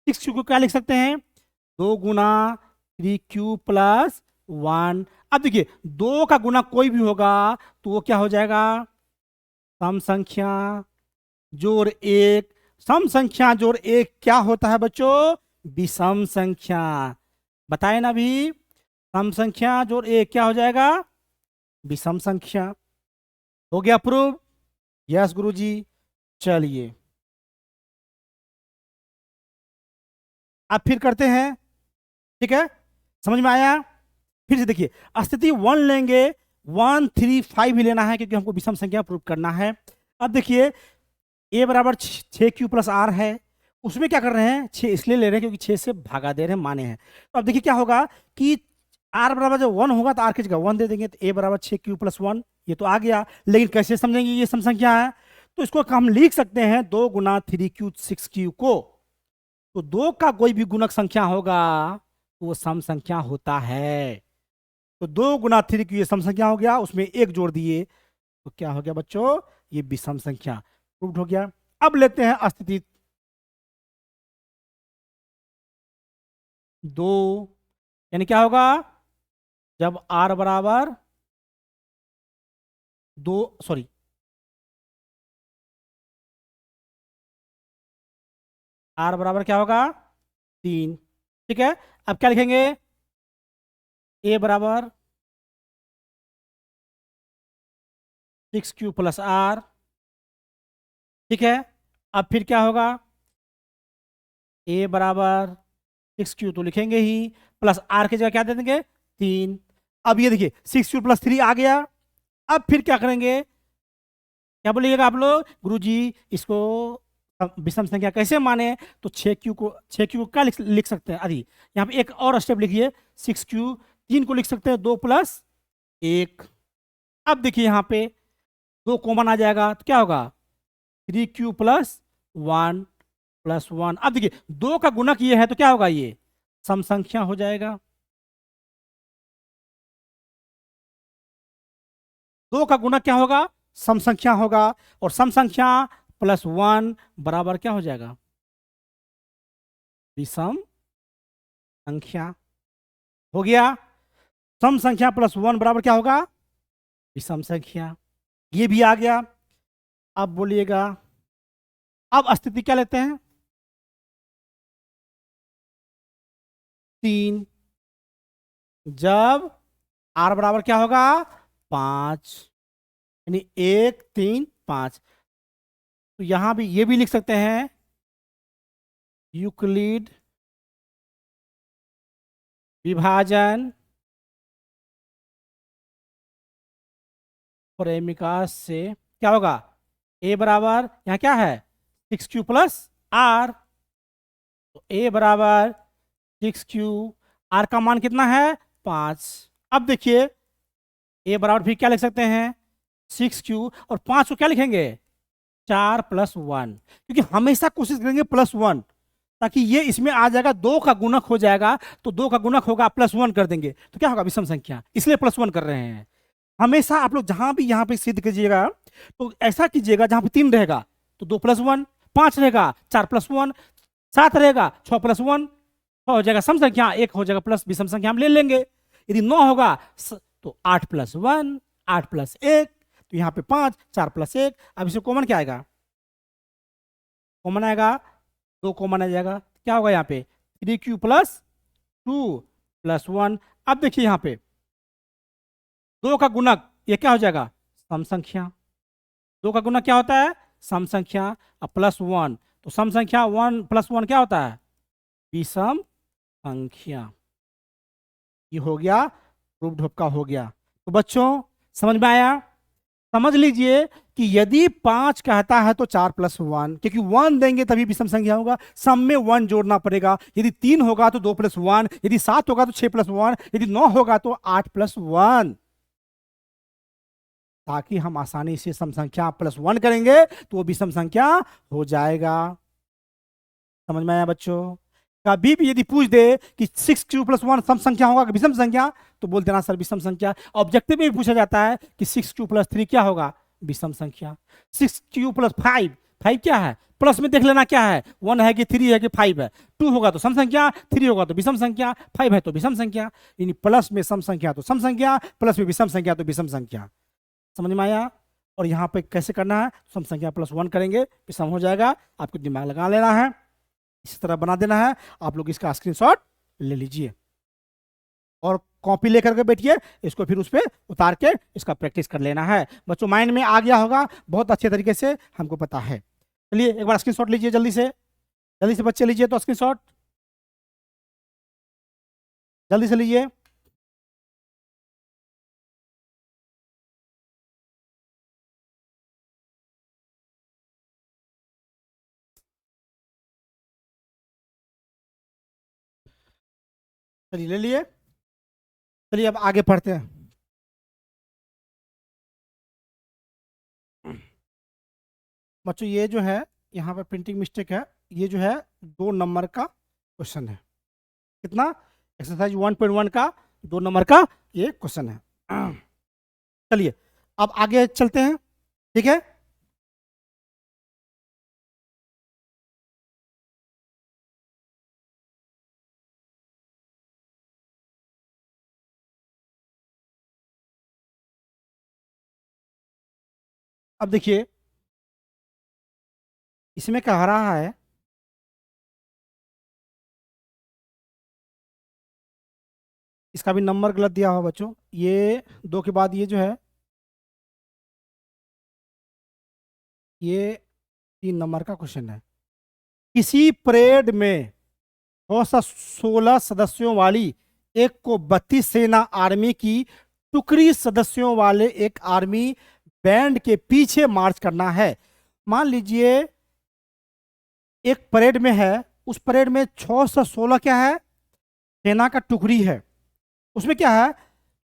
6q को क्या लिख सकते हैं, 2 गुना 3q प्लस 1। अब देखिए 2 का गुना कोई भी होगा तो वो क्या हो जाएगा, सम संख्या जोड़ 1। सम संख्या जोड़ 1 क्या होता है बच्चों, विषम संख्या। बताए ना भी, सम संख्या जोड़ 1 क्या हो जाएगा, विषम संख्या। हो गया प्रूव, यस गुरुजी। चलिए अब फिर करते हैं, ठीक है, समझ में आया? फिर से देखिए, स्थिति 1 लेंगे, 1 3 5 ही लेना है क्योंकि हमको विषम संख्या प्रूव करना है। अब देखिए a बराबर 6q प्लस r है, उसमें क्या कर रहे हैं, 6 इसलिए ले रहे हैं क्योंकि 6 से भागा दे रहे हैं, माने हैं। तो अब देखिए क्या होगा कि r बराबर जब 1 होगा तो r की जगह 1 दे देंगे, तो a बराबर 6q प्लस 1, ये तो आ गया। लेकिन कैसे समझेंगे ये सम संख्या है, तो इसको हम लिख सकते हैं 2 गुना 3q 6q को, तो 2 का कोई भी गुणक संख्या होगा तो वो सम संख्या होता है। तो 2 गुना 3q ये सम संख्या हो गया, उसमें 1 जोड़ दिए तो क्या हो गया बच्चों, ये विषम संख्या प्रूव्ड हो गया। अब लेते हैं अस्तित्व 2, यानी क्या होगा जब r बराबर 2, सॉरी r बराबर क्या होगा 3, ठीक है। अब क्या लिखेंगे, a बराबर 6q प्लस r, ठीक है। अब फिर क्या होगा, a बराबर 6q तो लिखेंगे ही, प्लस r की जगह क्या दे देंगे 3। अब ये देखिए 6q प्लस 3 आ गया। अब फिर क्या करेंगे, क्या बोलिएगा आप लोग, गुरुजी इसको विषम संख्या कैसे माने, तो 6q को क्या लिख सकते हैं, अरे यहाँ पे एक और स्टेप लिखिए, 6q 3 को लिख सकते हैं 2 प्लस 1। अब देखिए यहाँ पे 2 कॉमन आ जाएगा तो क्या होगा 3q प्लस 1 प्लस 1। अब देखिए 2 का गुणक ये है तो क्या होगा, ये सम संख्या हो जाएगा। 2 का गुणक क्या होगा, सम संख्या होगा, और सम संख्या प्लस 1 बराबर क्या हो जाएगा, विषम संख्या हो गया। सम संख्या प्लस 1 बराबर क्या होगा, विषम संख्या, ये भी आ गया। अब बोलिएगा, अब स्थिति क्या लेते हैं 3, जब r बराबर क्या होगा 5, यानी 1 3 5। तो यहां भी ये भी लिख सकते हैं यूक्लिड विभाजन प्रेमिका से क्या होगा, a बराबर यहाँ क्या है 6q प्लस r, तो a बराबर 6q, r का मान कितना है 5। अब देखिए a बराबर फिर क्या लिख सकते हैं 6q, और 5 को क्या लिखेंगे 4 प्लस 1, क्योंकि हमेशा कोशिश करेंगे प्लस 1, ताकि ये इसमें आ जाएगा 2 का गुणक हो जाएगा, तो 2 का गुणक होगा प्लस 1 कर देंगे तो क्या होगा विषम संख्या, इसलिए प्लस 1 कर रहे हैं। हमेशा आप लोग जहां भी यहाँ पे सिद्ध कीजिएगा तो ऐसा कीजिएगा, जहां पे 3 रहेगा तो 2 प्लस 1, 5 रहेगा 4 प्लस 1, 7 रहेगा 6 प्लस 1, 6 हो जाएगा सम संख्या, 1 हो जाएगा प्लस विषम संख्या, हम ले लेंगे। यदि 9 होगा तो 8 प्लस 1, 8 प्लस 1, तो यहाँ पे 5, 4 प्लस 1। अब इसमें कॉमन क्या आएगा, कॉमन आएगा 2 कॉमन आ जाएगा, क्या होगा यहाँ पे 3q प्लस 2 प्लस 1। अब देखिए यहाँ पे 2 का गुणक ये क्या हो जाएगा सम संख्या, 2 का गुणक क्या होता है सम संख्या, अब प्लस 1, तो सम संख्या 1 प्लस 1 क्या होता है विषम संख्या। ये हो गया प्रूव्ड का हो गया। तो बच्चों समझ में आया, समझ लीजिए कि यदि 5 कहता है तो 4 प्लस 1, क्योंकि 1 देंगे तभी विषम संख्या होगा, सम में 1 जोड़ना पड़ेगा। यदि 3 होगा तो 2 प्लस 1, यदि 7 होगा तो 6 प्लस 1, यदि 9 होगा तो 8 प्लस 1, ताकि हम आसानी से सम संख्या प्लस 1 करेंगे तो वो विषम संख्या हो जाएगा। समझ में आया बच्चों, कभी भी यदि पूछ दे कि 6q प्लस 1 सम संख्या होगा कि विषम संख्या, तो बोल देना सर विषम संख्या। ऑब्जेक्टिव में भी पूछा जाता है कि 6q प्लस 3 क्या होगा विषम संख्या। 6q प्लस 5, 5 क्या है प्लस में देख लेना क्या है, 1 है कि 3 है कि 5 है, 2 होगा तो सम संख्या, 3 होगा तो विषम संख्या, 5 है तो विषम संख्या। यानी प्लस में सम संख्या तो सम संख्या, प्लस में विषम संख्या तो विषम संख्या। समझ में आया। और यहाँ पे कैसे करना है, सम संख्या प्लस 1 करेंगे विषम हो जाएगा, आपको दिमाग लगा लेना है, इस तरह बना देना है। आप लोग इसका स्क्रीनशॉट ले लीजिए और कॉपी लेकर के बैठिए, इसको फिर उस पर उतार के इसका प्रैक्टिस कर लेना है। बच्चों माइंड में आ गया होगा बहुत अच्छे तरीके से, हमको पता है। चलिए एक बार स्क्रीनशॉट लीजिए जल्दी से बच्चे लीजिए तो स्क्रीनशॉट जल्दी से लीजिए। चलिए ले लिए, चलिए अब आगे पढ़ते हैं। बच्चों ये जो है यहाँ पर प्रिंटिंग मिस्टेक है, ये जो है 2 नंबर का क्वेश्चन है। कितना, एक्सरसाइज 1.1 का 2 नंबर का ये क्वेश्चन है। चलिए अब आगे चलते हैं, ठीक है। अब देखिए इसमें कह रहा है इसका भी नंबर गलत दिया हुआ बच्चों, ये 2 के बाद ये जो है ये 3 नंबर का क्वेश्चन है। किसी परेड में 16 सदस्यों वाली एक को 32 सेना आर्मी की टुकड़ी सदस्यों वाले एक आर्मी बैंड के पीछे मार्च करना है। मान लीजिए एक परेड में है, उस परेड में 616 क्या है, सेना का टुकड़ी है। उसमें क्या है,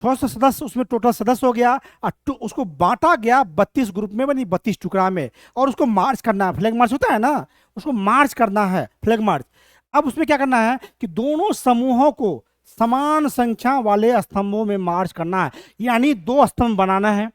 600 सदस्य, उसमें टोटल सदस्य हो गया और उसको बांटा गया 32 ग्रुप में, बनी 32 टुकड़ा में, और उसको मार्च करना है। फ्लैग मार्च होता है ना, उसको मार्च करना है, फ्लैग मार्च। अब उसमें क्या करना है कि दोनों समूहों को समान संख्या वाले स्तंभों में मार्च करना है, यानी 2 स्तंभ बनाना है,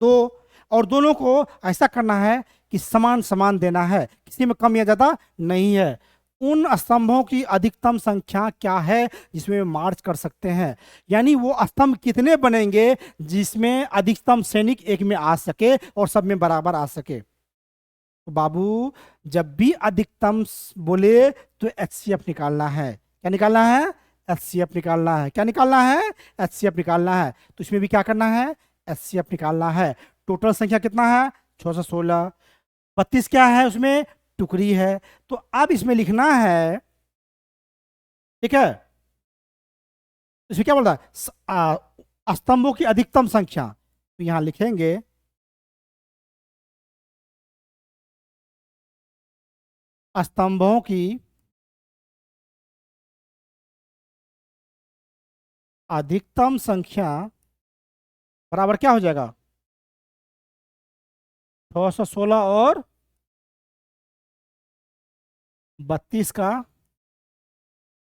तो और दोनों को ऐसा करना है कि समान समान देना है, किसी में कम या ज्यादा नहीं है। उन स्तंभों की अधिकतम संख्या क्या है जिसमें मार्च कर सकते हैं, यानी वो स्तंभ कितने बनेंगे जिसमें अधिकतम सैनिक एक में आ सके और सब में बराबर आ सके। तो बाबू जब भी अधिकतम बोले तो एचसीएफ निकालना है। क्या निकालना है, एचसीएफ निकालना है। क्या निकालना है, एचसीएफ निकालना है। तो इसमें भी क्या करना है, एचसीएफ निकालना है। टोटल संख्या कितना है, 616, 32 क्या है उसमें, टुकड़ी है। तो अब इसमें लिखना है, ठीक है, इसमें क्या बोल रहा है, स्तंभों की अधिकतम संख्या। तो यहां लिखेंगे स्तंभों की अधिकतम संख्या बराबर क्या हो जाएगा, 616 और 32 का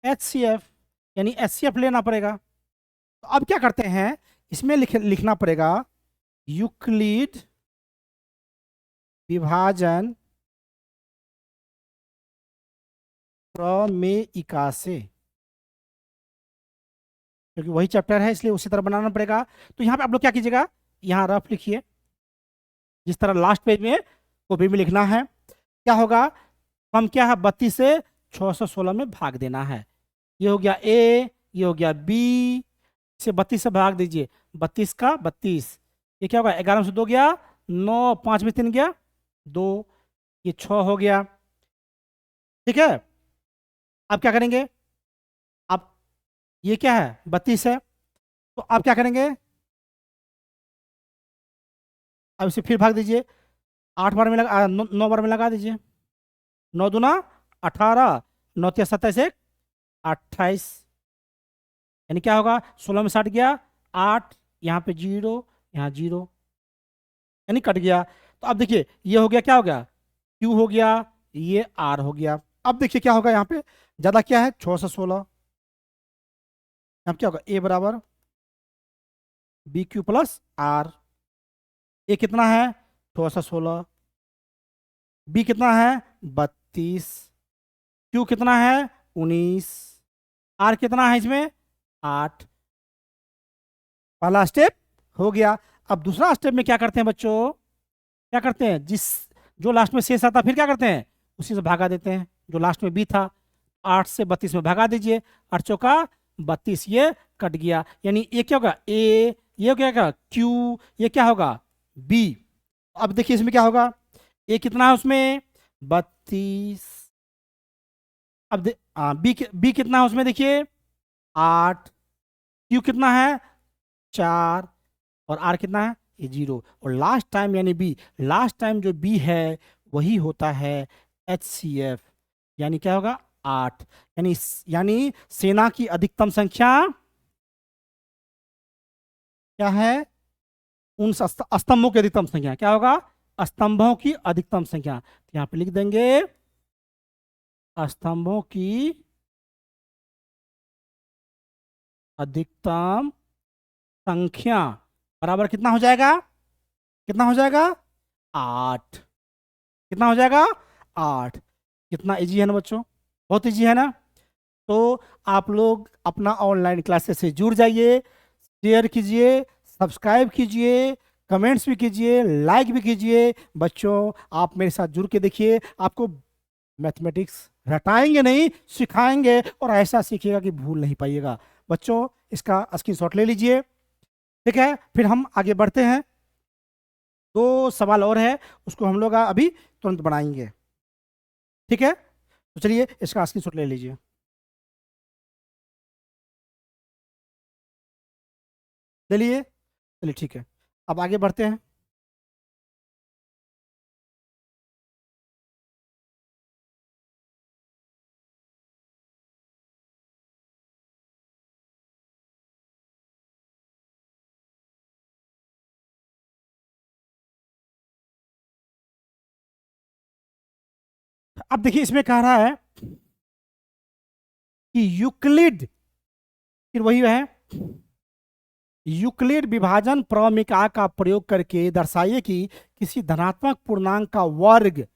एचसीएफ, यानी एचसीएफ लेना पड़ेगा। तो अब क्या करते हैं, इसमें लिखना पड़ेगा यूक्लिड विभाजन प्रमेयिका से, क्योंकि वही चैप्टर है इसलिए उसी तरह बनाना पड़ेगा। तो यहाँ पे आप लोग क्या कीजिएगा, यहाँ रफ लिखिए, जिस तरह लास्ट पेज में कॉपी में लिखना है। क्या होगा, कम क्या है, 32 से 616 में भाग देना है। ये हो गया ए, ये हो गया बी, इसे 32 से भाग दीजिए, 32 का 32, ये क्या होगा, 11 से 2 गया 9, 5 में 3 गया 2, ये 6 हो गया। ठीक है, अब क्या करेंगे, अब ये क्या है 32 है, तो अब क्या करेंगे, अब इसे फिर भाग दीजिए, 8 बार में लगा 9 बार में लगा दीजिए, 9 दूना 18, 9 तिया 27, 1 28, यानी क्या होगा, 16 में 60 गया 8, यहाँ पे 0, यहाँ 0, यानी कट गया। तो अब देखिए ये हो गया, क्या हो गया, Q हो गया, ये R हो गया। अब देखिए क्या होगा, यहाँ पे ज्यादा क्या है, 616, अब क्या होगा, A बराबर BQ प्लस R। ए कितना है, 616, बी कितना है 32, क्यू कितना है 19, आर कितना है इसमें 8। पहला स्टेप हो गया। अब दूसरा स्टेप में क्या करते हैं बच्चों, क्या करते हैं, जो लास्ट में शेष आता फिर क्या करते हैं, उसी से भागा देते हैं, जो लास्ट में बी था, 8 से 32 में भागा दीजिए, 8 चौका 32, ये कट गया, यानी ये क्या होगा ए, ये क्या होगा क्यू, ये क्या होगा बी। अब देखिए इसमें क्या होगा, ए कितना है उसमें 32, अब बी कितना है उसमें देखिए 8, क्यू कितना है 4, और आर कितना है ये 0, और लास्ट टाइम यानी बी, लास्ट टाइम जो बी है वही होता है HCF, यानी क्या होगा 8, यानी सेना की अधिकतम संख्या क्या है, उन स्तंभों की अधिकतम संख्या क्या होगा, स्तंभों की अधिकतम संख्या। तो यहां पे लिख देंगे स्तंभों की अधिकतम संख्या बराबर कितना हो जाएगा, कितना हो जाएगा 8, कितना हो जाएगा 8। कितना इजी है ना बच्चों, बहुत इजी है ना। तो आप लोग अपना ऑनलाइन क्लासेस से जुड़ जाइए, शेयर कीजिए, सब्सक्राइब कीजिए, कमेंट्स भी कीजिए, लाइक भी कीजिए। बच्चों आप मेरे साथ जुड़ के देखिए, आपको मैथमेटिक्स रटाएंगे नहीं, सिखाएंगे, और ऐसा सीखिएगा कि भूल नहीं पाइएगा। बच्चों इसका स्क्रीनशॉट ले लीजिए। ठीक है, फिर हम आगे बढ़ते हैं। दो सवाल और है, उसको हम लोग अभी तुरंत बनाएंगे। ठीक है, तो चलिए इसका स्क्रीनशॉट ले लीजिए। ले लिए? चलिए ठीक है, अब आगे बढ़ते हैं। अब देखिए इसमें कह रहा है कि यूक्लिड, फिर वही है, यूक्लिड विभाजन प्रमेय का प्रयोग करके दर्शाइए कि किसी धनात्मक पूर्णांक का वर्ग।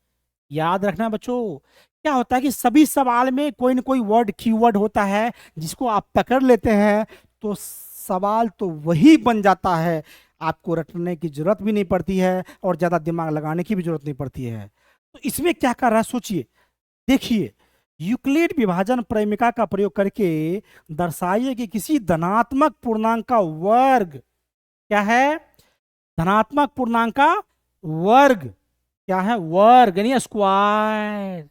याद रखना बच्चों, क्या होता है कि सभी सवाल में कोई ना कोई वर्ड कीवर्ड होता है, जिसको आप पकड़ लेते हैं तो सवाल तो वही बन जाता है, आपको रटने की जरूरत भी नहीं पड़ती है और ज्यादा दिमाग लगाने की भी जरूरत नहीं पड़ती है। तो इसमें क्या कर रहा है सोचिए, देखिए, यूक्लिड विभाजन प्रमेय का प्रयोग करके दर्शाइए कि किसी धनात्मक पूर्णांक का वर्ग, क्या है, धनात्मक पूर्णांक का वर्ग, क्या है, वर्ग यानी स्क्वायर।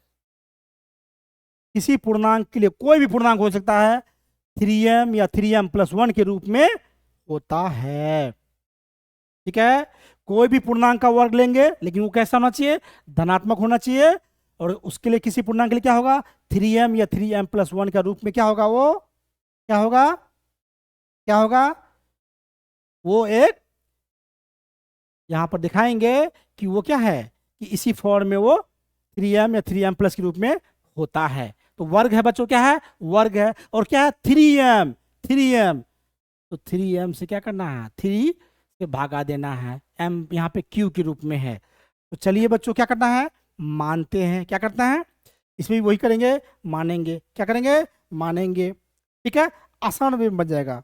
किसी पूर्णांक के लिए, कोई भी पूर्णांक हो सकता है, 3m या 3m+1 के रूप में होता है। ठीक है, कोई भी पूर्णांक का वर्ग लेंगे, लेकिन वो कैसा होना चाहिए, धनात्मक होना चाहिए। और उसके लिए किसी पूर्णांक के लिए क्या होगा, 3m या 3m+1 का रूप में क्या होगा, वो क्या होगा, क्या होगा, वो एक, यहां पर दिखाएंगे कि वो क्या है, कि इसी फॉर्म में वो 3m या 3m+ के रूप में होता है। तो वर्ग है बच्चों, क्या है, वर्ग है, और क्या है, 3m, 3m, तो 3m से क्या करना है, 3 से भागा देना है, m यहाँ पे q के रूप में है। तो चलिए बच्चों क्या करना है, मानते हैं, क्या करना है, इसमें भी वही करेंगे, मानेंगे, क्या करेंगे, मानेंगे। ठीक है, आसान वे में बन जाएगा।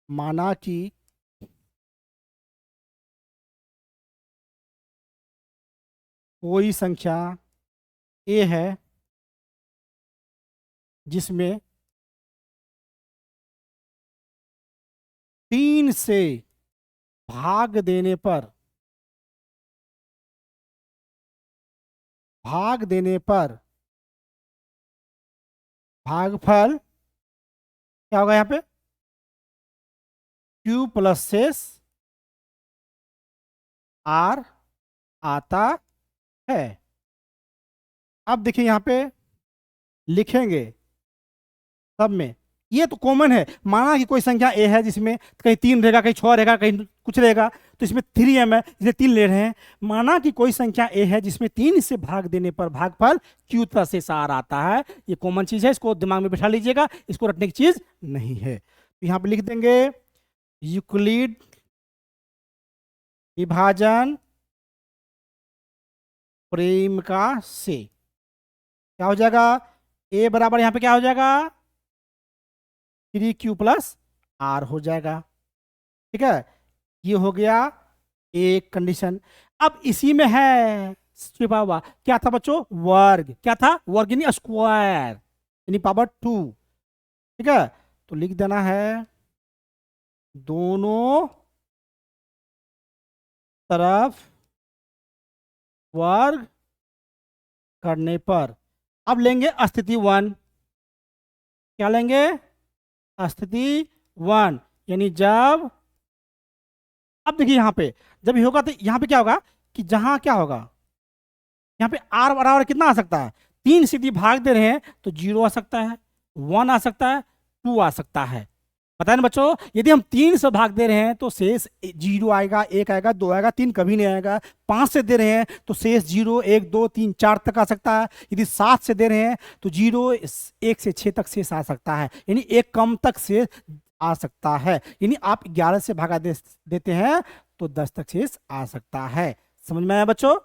माना कि कोई संख्या a है जिसमें 3 से भाग देने पर, भाग देने पर भागफल क्या होगा, यहाँ पे q प्लस शेष r आता है। अब देखिए यहाँ पे लिखेंगे सब में, ये तो कॉमन है, माना कि कोई संख्या a है जिसमें कहीं 3 रहेगा, कहीं 6 रहेगा, कहीं कुछ रहेगा, तो इसमें 3m है, इसलिए 3 ले रहे हैं। माना कि कोई संख्या a है जिसमें 3 से भाग देने पर भागफल q तरह से सार आता है, ये कॉमन चीज है, इसको दिमाग में बैठा लीजिएगा, इसको रटने की चीज नहीं है। तो यहाँ पे लिख देंगे यूक्लिड विभाजन प्रेमिका से क्या हो जाएगा, a बराबर यहाँ पे क्या हो जाएगा, 3q+r हो जाएगा। ठीक है, ये हो गया एक कंडीशन। अब इसी में है छिपा हुआ, क्या था बच्चों, वर्ग, क्या था, वर्ग यानी स्क्वायर यानी पावर 2। ठीक है, तो लिख देना है दोनों तरफ वर्ग करने पर। अब लेंगे स्थिति 1, क्या लेंगे, स्थिति 1, यानी जब, अब देखिए यहाँ पे जब ये होगा तो यहाँ पे क्या होगा, कि जहां क्या होगा, यहाँ पे r बराबर कितना आ सकता है, 3 सीधी भाग दे रहे हैं तो 0 आ सकता है, 1 आ सकता है, 2 आ सकता है। पता है ना बच्चों, यदि हम 3 से भाग दे रहे हैं तो शेष 0 आएगा, 1 आएगा, 2 आएगा, 3 कभी नहीं आएगा। 5 से दे रहे हैं तो शेष 0, 1, 2, 3, 4 तक आ सकता है। यदि 7 से दे रहे हैं तो 0, 1 से 6 तक शेष आ सकता है, यानी एक कम तक शेष आ सकता है। यानी आप 11 से भागा देते हैं तो 10 तक शेष आ सकता है। समझ में आया बच्चों,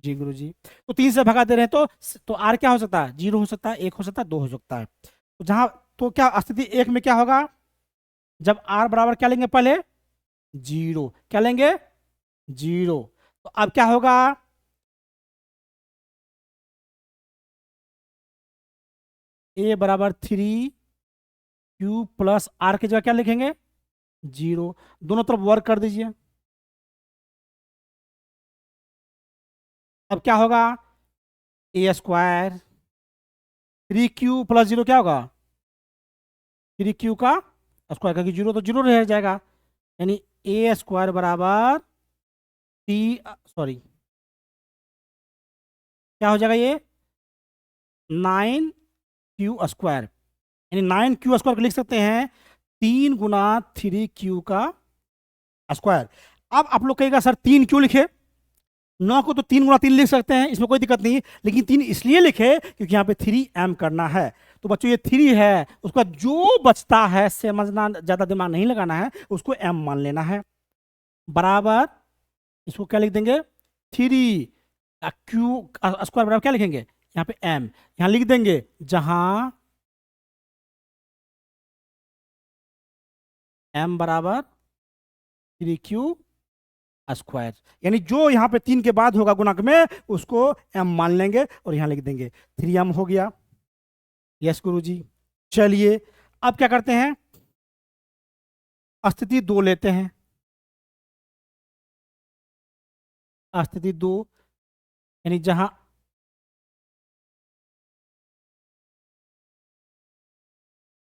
जी गुरु जी। तो 3 से भगा दे रहे हैं तो आर क्या हो सकता है, 0 हो सकता है, 1 हो सकता है, 2 हो सकता है। तो जहां, तो क्या स्थिति 1 में क्या होगा, जब आर बराबर क्या लेंगे, पहले 0, क्या लेंगे, 0। तो अब क्या होगा, ए बराबर 3q प्लस आर की जगह क्या लिखेंगे, 0। दोनों तरफ वर्क कर दीजिए। अब क्या होगा, ए स्क्वायर 3q प्लस 0 क्या होगा, 3q का स्क्वायर, क्योंकि 0 तो 0 रह जाएगा, यानी ए स्क्वायर बराबर टी, सॉरी क्या हो जाएगा ये, 9q स्क्वायर, यानी 9q स्क्वायर को लिख सकते हैं 3 गुना 3q का स्क्वायर। अब आप लोग कहेगा सर 3 क्यों लिखे, 9 को तो 3 गुना 3 लिख सकते हैं, इसमें कोई दिक्कत नहीं, लेकिन 3 इसलिए लिखे क्योंकि यहाँ पे 3m करना है। तो बच्चों ये 3 है, उसका जो बचता है समझना, ज़्यादा दिमाग नहीं लगाना है, उसको m मान लेना है, बराबर इसको क्या लिख देंगे, 3q स्क्वायर बराबर क्या लिखेंगे, यहाँ पे m, यहाँ लिख देंगे जहां m बराबर 3q स्क्वायर, यानी जो यहाँ पे 3 के बाद होगा गुणक में उसको m मान लेंगे और यहाँ लिख देंगे 3m हो गया। यस गुरु जी। चलिए अब क्या करते हैं, स्थिति 2 लेते हैं। स्थिति 2 यानी जहां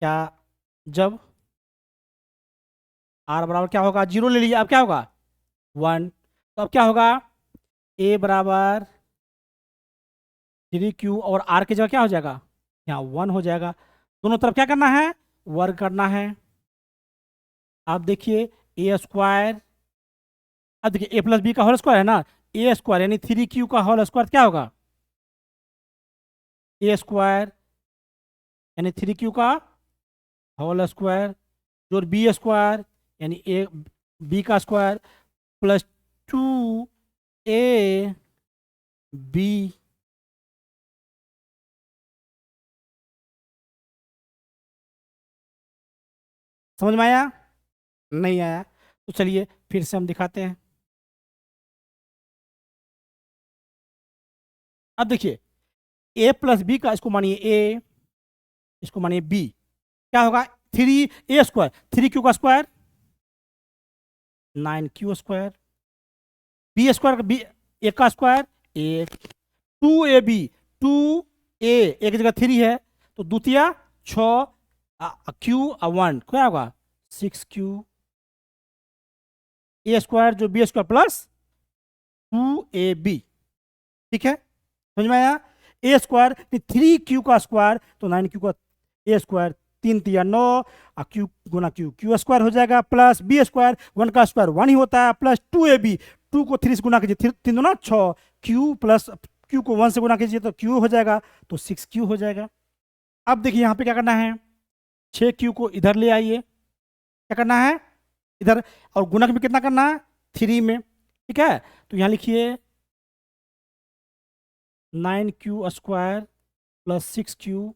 क्या, जब r बराबर क्या होगा, 0 ले लीजिए, अब क्या होगा 1। तो अब क्या होगा, a बराबर 3q और r की जगह क्या हो जाएगा, यहाँ 1 हो जाएगा। दोनों तरफ क्या करना है, वर्ग करना है। आप देखिए ए स्क्वायर, अब देखिए ए प्लस बी का होल स्क्वायर है ना, ए स्क्वायर यानी 3q का होल स्क्वायर क्या होगा, ए स्क्वायर यानी 3q का होल स्क्वायर, जो बी स्क्वायर यानी ए बी का स्क्वायर प्लस 2ab। समझ में आया, नहीं आया तो चलिए फिर से हम दिखाते हैं। अब देखिए ए प्लस बी का, इसको मानिए ए, इसको मानिए बी, क्या होगा, 3a स्क्वायर 3q का square 9q square, B square B A का स्क्वायर 8, 2ab, 2a एक जगह 3 है तो द्वितीय 6, q 1 क्या होगा 6q, ए स्क्वायर जो बी स्क्वायर प्लस 2ab। ठीक है, समझ में आया, ए स्क्वायर 3q का स्क्वायर तो 9q का ए स्क्वायर, 3 3 9 क्यू गुना क्यू स्क्वायर हो जाएगा, प्लस बी स्क्वायर 1 का स्क्वायर 1 ही होता है, प्लस 2ab, 2 को 3 से गुना कीजिए, 3 2 6, क्यू प्लस क्यू को 1 से गुना कीजिए तो क्यू हो जाएगा, तो 6q हो जाएगा। अब देखिए यहाँ पे क्या करना है, 6q को इधर ले आइए, क्या करना है इधर, और गुणक में कितना करना है 3 में। ठीक है, तो यहाँ लिखिए 9q स्क्वायर प्लस 6q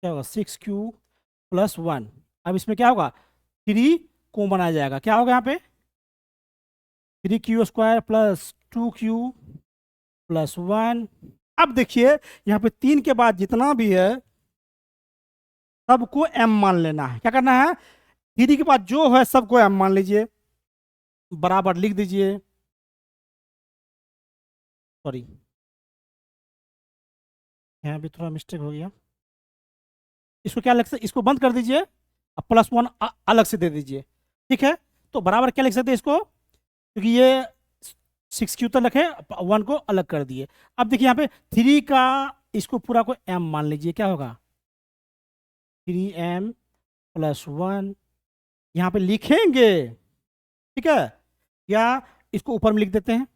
क्या होगा 6q प्लस 1। अब इसमें क्या होगा 3 को बनाया जाएगा, क्या होगा यहाँ पे 3q square plus 2q plus 1। अब देखिए यहाँ पे 3 के बाद जितना भी है सबको m मान लेना है, क्या करना है 3 के बाद जो है सबको m मान लीजिए, बराबर लिख दीजिए, सॉरी यहाँ भी थोड़ा मिस्टेक हो गया, इसको क्या लिख सकते, इसको बंद कर दीजिए, अब +1 अलग से दे दीजिए। ठीक है, तो बराबर क्या लिख सकते हैं इसको, क्योंकि ये 6q तक रखे, 1 को अलग कर दिए। अब देखिए यहाँ पे 3 का, इसको पूरा को m मान लीजिए, क्या होगा 3m प्लस 1, यहाँ पे लिखेंगे। ठीक है, या इसको ऊपर में लिख देते हैं,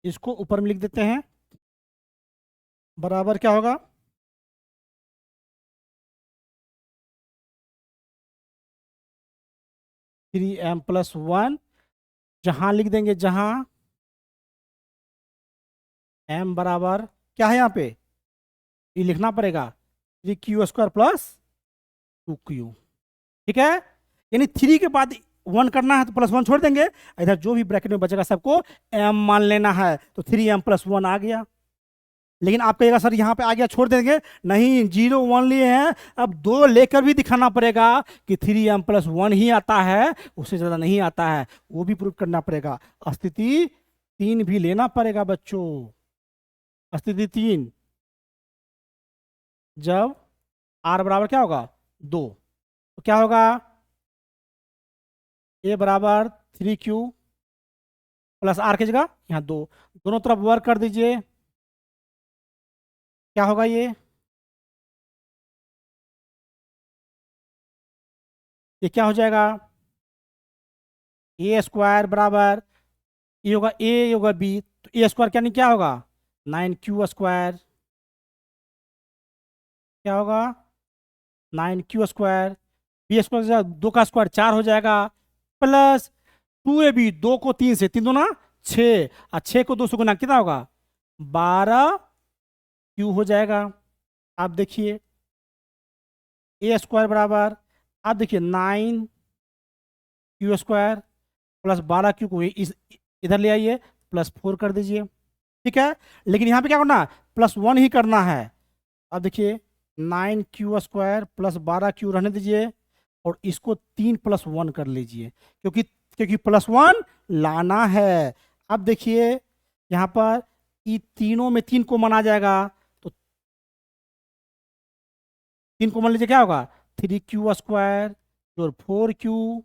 इसको ऊपर में लिख देते हैं, बराबर क्या होगा 3m प्लस 1, जहां लिख देंगे, जहां m बराबर क्या है यहाँ पे, ये लिखना पड़ेगा 3q स्क्वायर प्लस 2q। ठीक है, यानी 3 के बाद 1 करना है तो +1 छोड़ देंगे, इधर जो भी ब्रैकेट में बचेगा सबको m मान लेना है, तो 3m+1 आ गया। लेकिन आप कहिएगा सर यहाँ पे आ गया छोड़ देंगे, नहीं 0 1 लिए हैं, अब 2 लेकर भी दिखाना पड़ेगा कि 3m+1 ही आता है, उससे ज़्यादा नहीं आता है, वो भी प्रूव करना पड़ेगा। स्थिति 3 भी लेना पड़ेगा बच्चों। स्थिति 3, जब r बराबर क्या होगा 2, तो क्या होगा a बराबर 3q प्लस r की जगह यहाँ 2, दोनों तरफ वर्क कर दीजिए, क्या होगा ये क्या हो जाएगा, ए स्क्वायर बराबर ये होगा a, ये होगा b, तो ए स्क्वायर क्या नहीं क्या होगा 9q स्क्वायर, क्या होगा 9q स्क्वायर, बी स्क्वायर 2 का स्क्वायर 4 हो जाएगा, प्लस 2ab, 2 को 3 से 3 दूना 6, और 6 को 2 से गुना कितना होगा 12q हो जाएगा। आप देखिए ए स्क्वायर बराबर, आप देखिए 9q स्क्वायर प्लस 12q को इस इधर ले आइए, +4 कर दीजिए। ठीक है, लेकिन यहाँ पे क्या करना है +1 ही करना है। अब देखिए 9q स्क्वायर प्लस 12q रहने दीजिए, और इसको 3+1 कर लीजिए, क्योंकि क्योंकि +1 लाना है। अब देखिए यहाँ पर ये तीनों में 3 कॉमन आ जाएगा, तो 3 कॉमन लीजिए, क्या होगा 3q स्क्वायर और 4q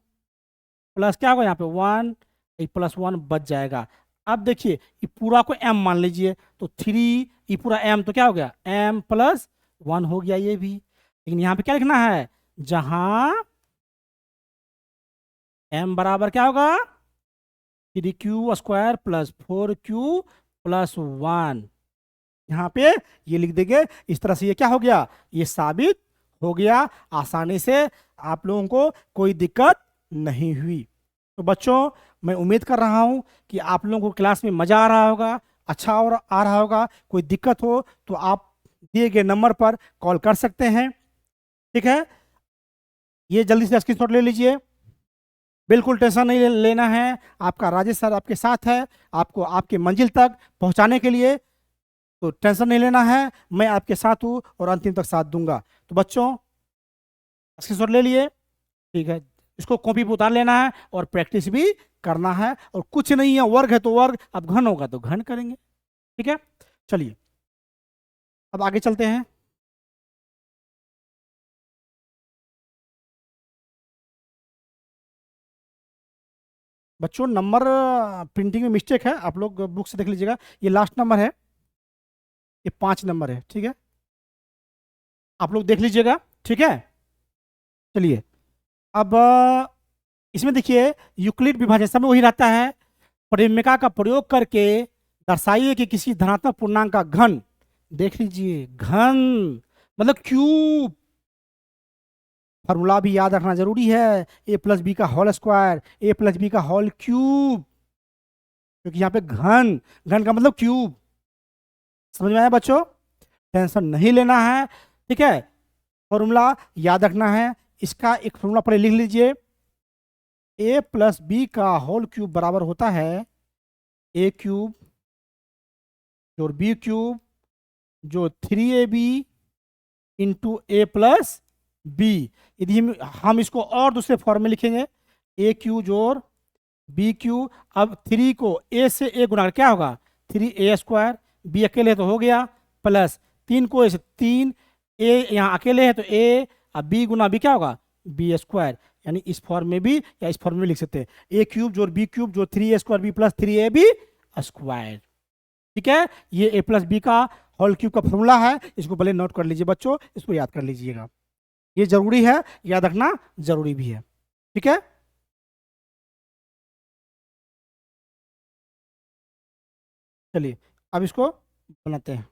प्लस क्या होगा यहाँ पे 1, ये +1 बच जाएगा। अब देखिए ये पूरा को m मान लीजिए, तो 3 ये पूरा m तो क्या हो गया m+1 हो गया ये भी। लेकिन यहाँ पे क्या लिखना है, जहां m बराबर क्या होगा 3q square plus 4q plus 1, यहाँ पे ये लिख देंगे। इस तरह से ये क्या हो गया, ये साबित हो गया आसानी से, आप लोगों को कोई दिक्कत नहीं हुई। तो बच्चों मैं उम्मीद कर रहा हूँ कि आप लोगों को क्लास में मज़ा आ रहा होगा, अच्छा और आ रहा होगा। कोई दिक्कत हो तो आप दिए गए नंबर पर कॉल कर सकते हैं। ठीक है, ये जल्दी से स्क्रीनशॉट ले लीजिए, बिल्कुल टेंशन नहीं लेना है, आपका राजेश सर आपके साथ है, आपको आपके मंजिल तक पहुंचाने के लिए, तो टेंशन नहीं लेना है, मैं आपके साथ हूँ और अंतिम तक साथ दूंगा। तो बच्चों स्क्रीनशॉट ले लिए, ठीक है, इसको कॉपी पे उतार लेना है और प्रैक्टिस भी करना है, और कुछ नहीं है, वर्ग है तो वर्ग, अब घन होगा तो घन करेंगे। ठीक है, चलिए अब आगे चलते हैं। बच्चों नंबर प्रिंटिंग में मिस्टेक है, आप लोग बुक से देख लीजिएगा, ये लास्ट नंबर है, ये 5 नंबर है। ठीक है, आप लोग देख लीजिएगा। ठीक है, चलिए अब इसमें देखिए यूक्लिड विभाजन सब में वही रहता है, परिमेयता का प्रयोग करके दर्शाइए कि किसी धनात्मक पूर्णांक का घन, देख लीजिए घन मतलब क्यूब, फॉर्मूला भी याद रखना जरूरी है, a+b² a+b³ क्योंकि यहाँ पे घन, घन का मतलब क्यूब। समझ में आया बच्चों, टेंशन नहीं लेना है। ठीक है, फॉर्मूला याद रखना है, इसका एक फॉर्मूला पहले लिख लीजिए, a+b³ बराबर होता है a³ और b³ जो 3ab इंटू a+b। यदि हम इसको और दूसरे फॉर्म में लिखेंगे, a³ जोड़ b³, अब 3 को a से a गुना क्या होगा 3a², b अकेले तो हो गया, प्लस 3 को a से 3, a यहाँ अकेले है तो a, अब b गुना b क्या होगा b², यानी इस फॉर्म में भी या इस फॉर्म में लिख सकते हैं a³ जोड़ b³ जो 3a² b प्लस 3ab²। ठीक है, ये a+b का होल क्यूब का फॉर्मूला है, इसको भले नोट कर लीजिए बच्चों, इसको याद कर लीजिएगा, ये जरूरी है, याद रखना जरूरी भी है। ठीक है, चलिए अब इसको बनाते हैं।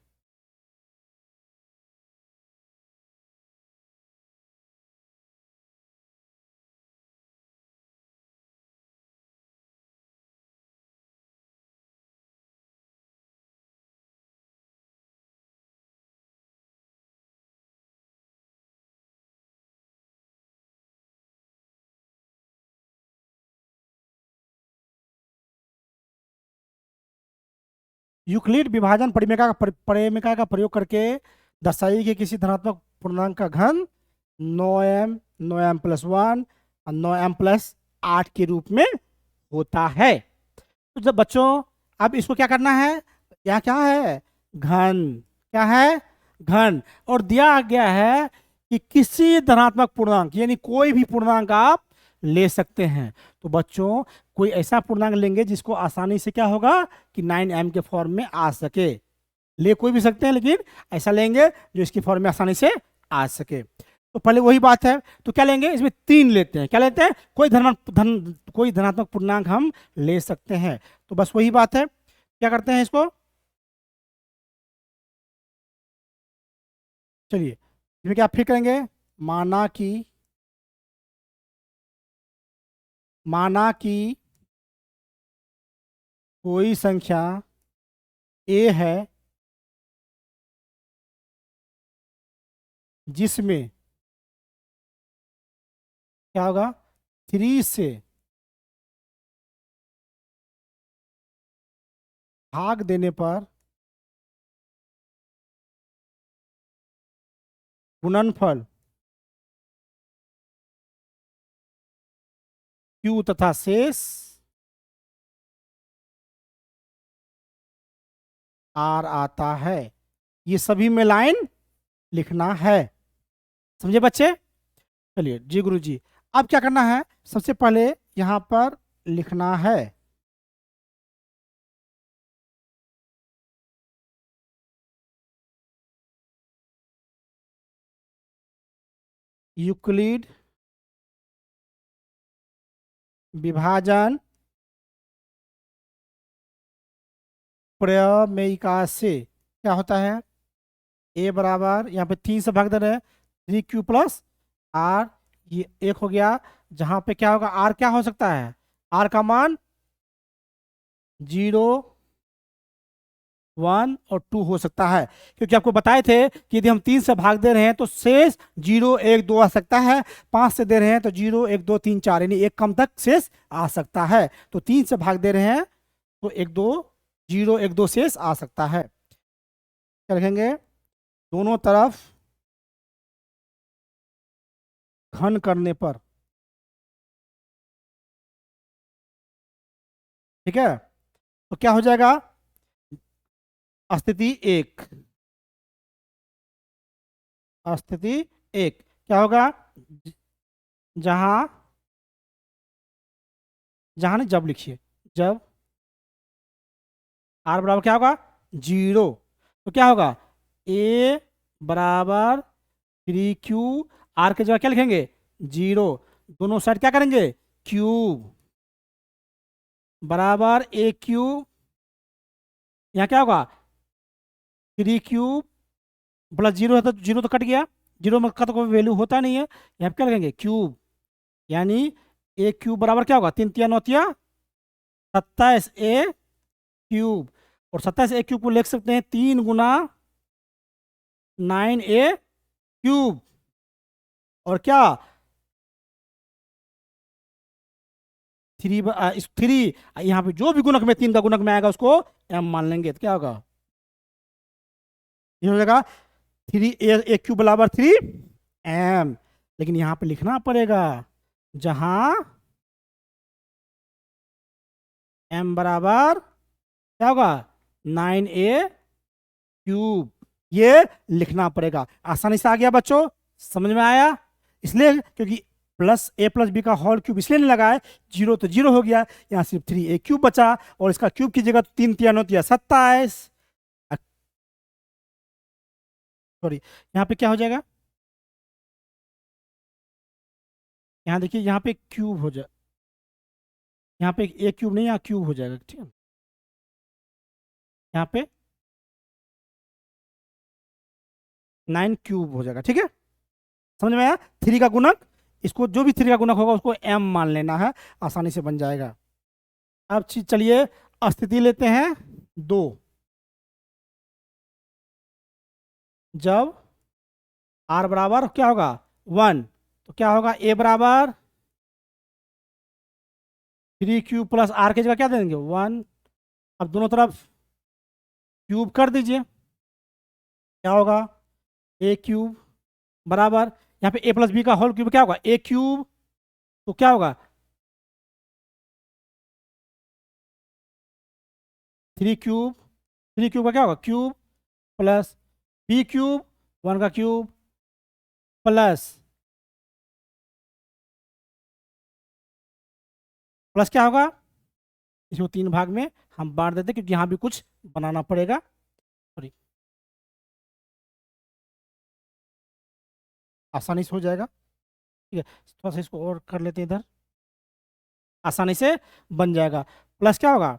यूक्लिड विभाजन परिमेका का प्रयोग करके दर्शाइए कि किसी धनात्मक पूर्णांक का घन 9m 9m+1 और 9m+8 के रूप में होता है। तो जब बच्चों अब इसको क्या करना है, यहाँ क्या है, घन, क्या है, घन, और दिया गया है कि किसी धनात्मक पूर्णांक यानी कोई भी पूर्णांक आप ले सकते हैं। तो बच्चों कोई ऐसा पूर्णांक लेंगे जिसको आसानी से क्या होगा कि 9m के फॉर्म में आ सके, ले कोई भी सकते हैं लेकिन ऐसा लेंगे जो इसकी फॉर्म में आसानी से आ सके। तो पहले वही बात है, तो क्या लेंगे, इसमें 3 लेते हैं, क्या लेते हैं, कोई धनात्मक पूर्णांक हम ले सकते हैं। तो बस वही बात है, क्या करते हैं इसको, चलिए इसमें क्या फिर करेंगे, माना कि कोई संख्या ए है जिसमें क्या होगा, 3 से भाग देने पर गुणनफल Q तथा शेष R आता है। ये सभी में लाइन लिखना है, समझे बच्चे। चलिए जी गुरु जी, अब क्या करना है, सबसे पहले यहां पर लिखना है यूक्लिड विभाजन प्रमेयिका से क्या होता है, ए बराबर यहाँ पे 3 से भाग दे रहे हैं, 3Q+R, ये एक हो गया, जहां पे क्या होगा, R क्या हो सकता है, R का मान 0 1 और 2 हो सकता है, क्योंकि आपको बताए थे कि यदि हम 3 से भाग दे रहे हैं तो शेष 0 1 2 आ सकता है, 5 से दे रहे हैं तो 0 1 2 3 4 यानी एक कम तक शेष आ सकता है। तो 3 से भाग दे रहे हैं तो 1 2 0 1 2 शेष आ सकता है। क्या लिखेंगे, दोनों तरफ घन करने पर, ठीक है, तो क्या हो जाएगा, स्थिति एक, स्थिति एक क्या होगा, ज- जहां जहां नहीं, जब लिखिए, जब R बराबर क्या होगा 0, तो क्या होगा A बराबर 3Q, R के जगह क्या लिखेंगे 0, दोनों साइड क्या करेंगे क्यूब, बराबर A³ यहाँ क्या होगा 3Q प्लस 0 है तो 0 तो कट गया, 0 का तो कोई वैल्यू होता नहीं है, यहाँ पे क्या लगेंगे क्यूब, यानी A³ बराबर क्या होगा 3 तिया 9 तिया 27A³, और 27A³ को लिख सकते हैं 3 गुना 9A³, और क्या 3 यहाँ पे जो भी गुणक में 3 का गुणक में आएगा उसको m मान लेंगे, तो क्या होगा, ये हो जाएगा 3A³ बराबर 3m, लेकिन यहाँ पे लिखना पड़ेगा जहां m बराबर क्या होगा 9A³, ये लिखना पड़ेगा। आसानी से आ गया बच्चों, समझ में आया, इसलिए क्योंकि +A+B का होल क्यूब इसलिए नहीं लगाए, 0 तो 0 हो गया, यहाँ सिर्फ 3A³ बचा, और इसका क्यूब की जगह 3 तिया 9 तिया 27, सॉरी यहाँ पे क्या हो जाएगा, यहाँ देखिए यहाँ पे क्यूब हो जाए, यहाँ पे A³ नहीं, यहाँ क्यूब हो जाएगा, ठीक है, यहाँ पे 9³ हो जाएगा, ठीक है, समझ में आया, 3 का गुणक, इसको जो भी 3 का गुणक होगा उसको m मान लेना है, आसानी से बन जाएगा। अब चलिए स्थिति लेते हैं 2, जब R बराबर क्या होगा 1, तो क्या होगा A बराबर 3Q प्लस R की जगह क्या देंगे 1, अब दोनों तरफ क्यूब कर दीजिए, क्या होगा, ए क्यूब बराबर, यहाँ पे ए प्लस बी का होल क्यूब क्या होगा, ए क्यूब, तो क्या होगा, 3 क्यूब, 3 क्यूब का क्या होगा, क्यूब प्लस बी क्यूब 1 का क्यूब प्लस प्लस क्या होगा, इसको 3 भाग में हम बांट देते क्योंकि यहाँ भी कुछ बनाना पड़ेगा, सॉरी, आसानी से हो जाएगा, ठीक है, थोड़ा सा इसको और कर लेते हैं इधर, आसानी से बन जाएगा, प्लस क्या होगा,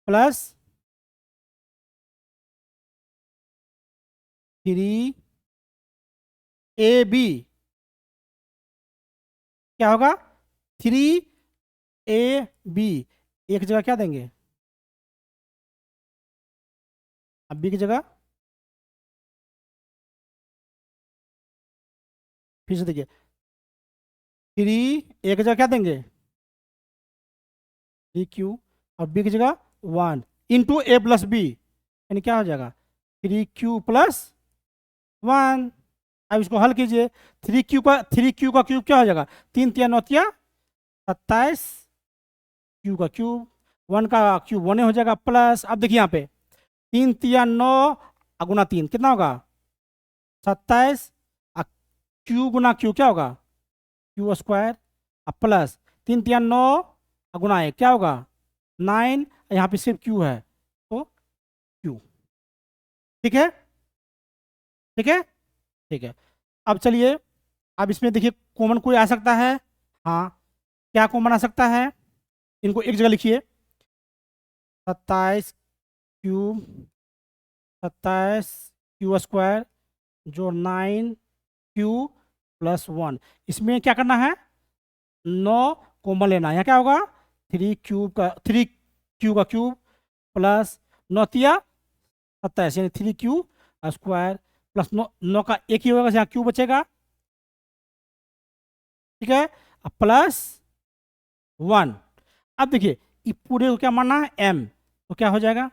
प्लस 3 AB, क्या होगा, 3 AB, एक जगह क्या देंगे, अब बी की जगह फिर से देखिए, 3 एक जगह क्या देंगे, 3 क्यू, और बी की जगह 1 × A + B, यानी क्या हो जाएगा, 3Q+1। अब इसको हल कीजिए, 3Q का क्यूब क्या हो जाएगा, 3 × 3 = 9 = 27, क्यू का क्यूब, 1 का क्यूब 1 हो जाएगा, प्लस, अब देखिए यहाँ पे 3 × 3 = 9 × 3 कितना होगा, 27, क्यू गुना क्यू क्या होगा, Q², अब प्लस 3 × 3 = 9 × 1 क्या होगा, 9, यहाँ पे सिर्फ क्यू है तो क्यू, ठीक है, ठीक है, ठीक है। अब चलिए, अब इसमें देखिए कॉमन कोई आ सकता है, हाँ, क्या कॉमन आ सकता है, इनको एक जगह लिखिए, 27 क्यूब 27 Q² जो 9Q+1, इसमें क्या करना है, 9 कॉमन लेना है, यहाँ क्या होगा, 3Q का क्यूब प्लस 9 × 3 = 27, यानी 3Q² प्लस 9 का एक ही होगा, यहाँ क्यू बचेगा, ठीक है, अब प्लस 1। अब देखिए ये पूरे को क्या मानना है, m, तो क्या हो जाएगा,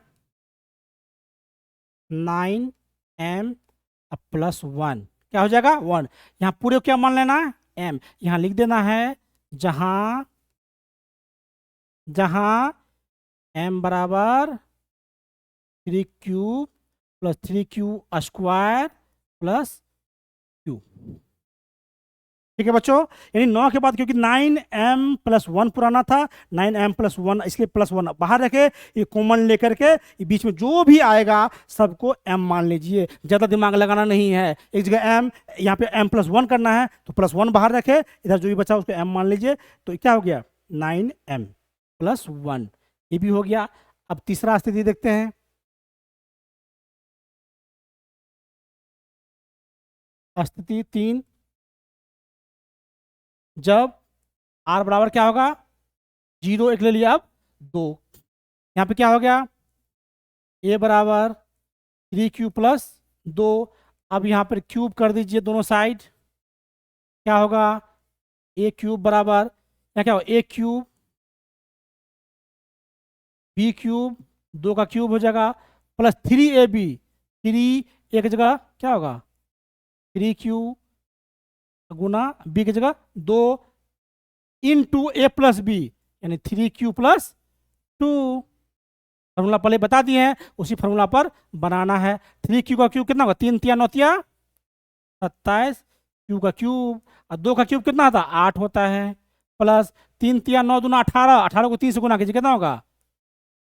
9m + 1 क्या हो जाएगा, 1, यहाँ पूरे को क्या मान लेना है, m, यहाँ लिख देना है, जहां जहां m बराबर 3Q + 3Q² + Q, ठीक है बच्चों, यानी 9 के बाद क्योंकि 9m + 1 पुराना था, 9m + 1 इसलिए +1 बाहर रखे, ये कॉमन लेकर के ये बीच में जो भी आएगा सबको m मान लीजिए, ज़्यादा दिमाग लगाना नहीं है, एक जगह m, यहाँ पे m + 1 करना है तो +1 बाहर रखे, इधर जो भी बचा उसको m मान लीजिए, तो क्या हो गया, 9m + 1, ये भी हो गया। अब तीसरा स्थिति देखते हैं, स्थिति 3, जब r बराबर क्या होगा, 0 एक ले लिया, अब 2, यहाँ पे क्या हो गया, a बराबर 3Q+2, अब यहाँ पर क्यूब कर दीजिए दोनों साइड, क्या होगा, a³ बराबर, या क्या होगा, a³ b³ 2 का क्यूब हो जाएगा प्लस 3ab, 3 एक जगह क्या होगा, 3Q गुना b की जगह 2 × A + B, यानी 3Q+2, फॉर्मूला पहले बता दिए हैं, उसी फॉर्मूला पर बनाना है। 3Q का क्यूब कितना होगा, 3 × 3 = 9 = 27, Q का क्यूब और 2 का क्यूब कितना होता है, 8 होता है, प्लस 3 × 3 = 9 × 2 = 18, 18 को 3 से गुना कीजिए कितना होगा,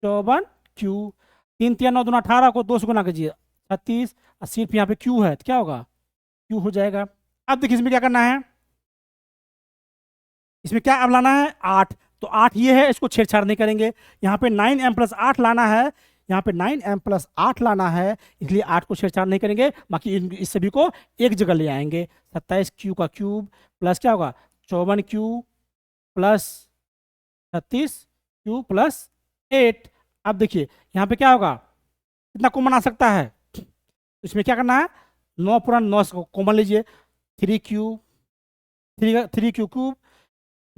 54Q, 3 × 3 = 9 × 2 = 18 को 2 से गुना कीजिए 36, और सिर्फ यहाँ पे Q है तो क्या होगा, Q हो जाएगा। अब देखिए इसमें क्या करना है, इसमें क्या अब लाना है, 8, तो 8 ये है, इसको छेड़छाड़ नहीं करेंगे, यहाँ पे 9m + 8 लाना है, यहाँ पे 9m + 8 लाना है, इसलिए 8 को छेड़छाड़ नहीं करेंगे, बाकी इस सभी को एक जगह ले आएंगे, 27Q का क्यूब प्लस क्या होगा, 54Q प्लस 36Q + 8। अब देखिए यहाँ पे क्या होगा, कितना कॉमन आ सकता है, इसमें क्या करना है, 9 पुराना 9 को कॉमन लीजिए, 3Q 3Q³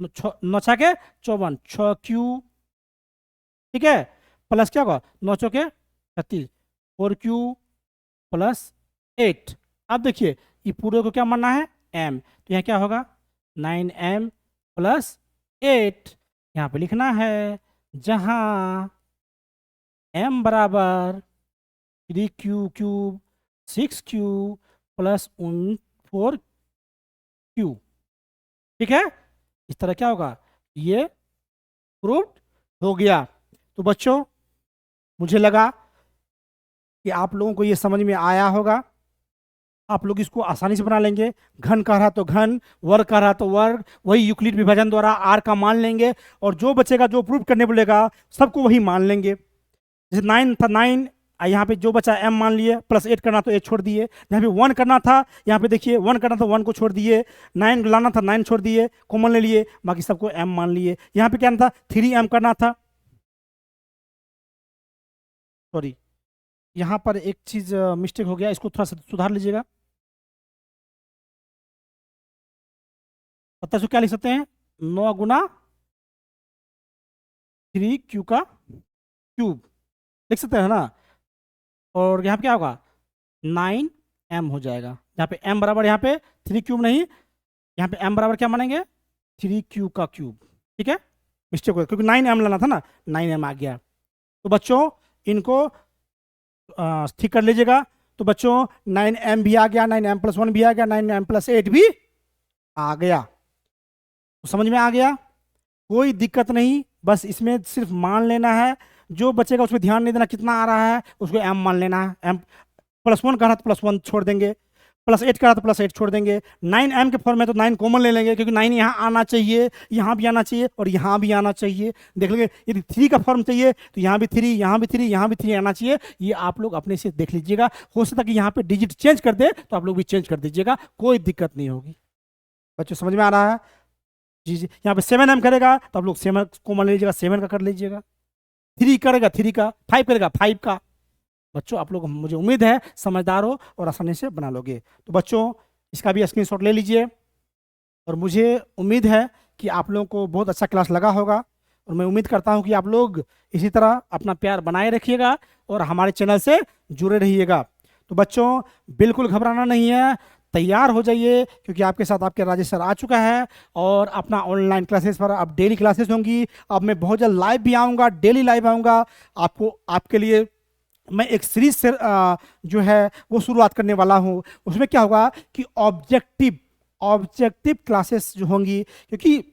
9 × 6 = 54, 6Q, ठीक है, प्लस क्या होगा, 9 × 4 = 36, 4q प्लस 8। अब देखिए ये पूरे को क्या मानना है, m, तो यहाँ क्या होगा 9m प्लस 8। यहाँ पे लिखना है जहाँ m बराबर 3q cube 6q plus 4q। ठीक है, इस तरह क्या होगा, ये प्रूव्ड हो गया। तो बच्चों मुझे लगा कि आप लोगों को ये समझ में आया होगा, आप लोग इसको आसानी से बना लेंगे। घन कह रहा तो घन, वर्ग कह रहा तो वर्ग, वही यूक्लिड विभाजन द्वारा आर का मान लेंगे और जो बचेगा जो प्रूव करने बोलेगा सबको वही मान लेंगे। जैसे 9 था 9, यहाँ पे जो बचा m मान लिए, प्लस 8 करना तो 8 छोड़ दिए। यहाँ पे 1 करना था, यहाँ पे देखिए 1 करना था 1 को छोड़ दिए, 9 लाना था 9 छोड़ दिए, कॉमन ले लिए, बाकी सबको m मान लिए। यहाँ पे क्या था 3m करना था, सॉरी यहाँ पर एक चीज मिस्टेक हो गया, इसको थोड़ा सा सुधार लीजिएगा। 27 क्या लिख सकते हैं, 9 गुना 3q का क्यूब लिख सकते हैं ना। और यहाँ पे क्या होगा 9m हो जाएगा, यहाँ पे m बराबर, यहाँ पे 3 क्यूब नहीं, यहाँ पे m बराबर क्या मानेंगे 3q का क्यूब। ठीक है, मिस्टेक हो गया क्योंकि 9m लाना था ना, 9m आ गया। तो बच्चों इनको ठीक कर लीजिएगा। तो बच्चों 9m भी आ गया, 9m प्लस 1 भी आ गया, 9m प्लस 8 भी आ गया। तो समझ में आ गया, कोई दिक्कत नहीं, बस इसमें सिर्फ मान लेना है, जो बचेगा उसमें ध्यान नहीं देना कितना आ रहा है, उसको m मान लेना है। m प्लस 1 का रहा तो प्लस 1 छोड़ देंगे, प्लस 8 का रहा तो प्लस 8 छोड़ देंगे। 9m के फॉर्म में तो 9 कॉमन ले लेंगे क्योंकि 9 यहाँ आना चाहिए, यहाँ भी आना चाहिए और यहाँ भी आना चाहिए। देख लेंगे यदि 3 का फॉर्म चाहिए तो यहाँ भी 3, यहाँ भी 3, यहाँ भी 3 आना चाहिए। ये आप लोग अपने से देख लीजिएगा, हो सकता है कि यहाँ पे डिजिट चेंज कर दे तो आप लोग भी चेंज कर दीजिएगा, कोई दिक्कत नहीं होगी। बच्चों समझ में आ रहा है, जी जी। यहाँ पे 7m करेगा तो आप लोग 7 कॉमन ले लीजिएगा, 7 का कर लीजिएगा। 3 करेगा 3 का, 5 करेगा 5 का। बच्चों आप लोग, मुझे उम्मीद है समझदार हो और आसानी से बना लोगे। तो बच्चों इसका भी स्क्रीनशॉट ले लीजिए और मुझे उम्मीद है कि आप लोगों को बहुत अच्छा क्लास लगा होगा और मैं उम्मीद करता हूं कि आप लोग इसी तरह अपना प्यार बनाए रखिएगा और हमारे चैनल से जुड़े रहिएगा। तो बच्चों बिल्कुल घबराना नहीं है, तैयार हो जाइए क्योंकि आपके साथ आपके राजेश सर आ चुका है और अपना ऑनलाइन क्लासेस पर अब डेली क्लासेस होंगी। अब मैं बहुत जल्द लाइव भी आऊँगा, डेली लाइव आऊँगा आपको, आपके लिए मैं एक सीरीज से जो है वो शुरुआत करने वाला हूँ। उसमें क्या होगा कि ऑब्जेक्टिव क्लासेस जो होंगी, क्योंकि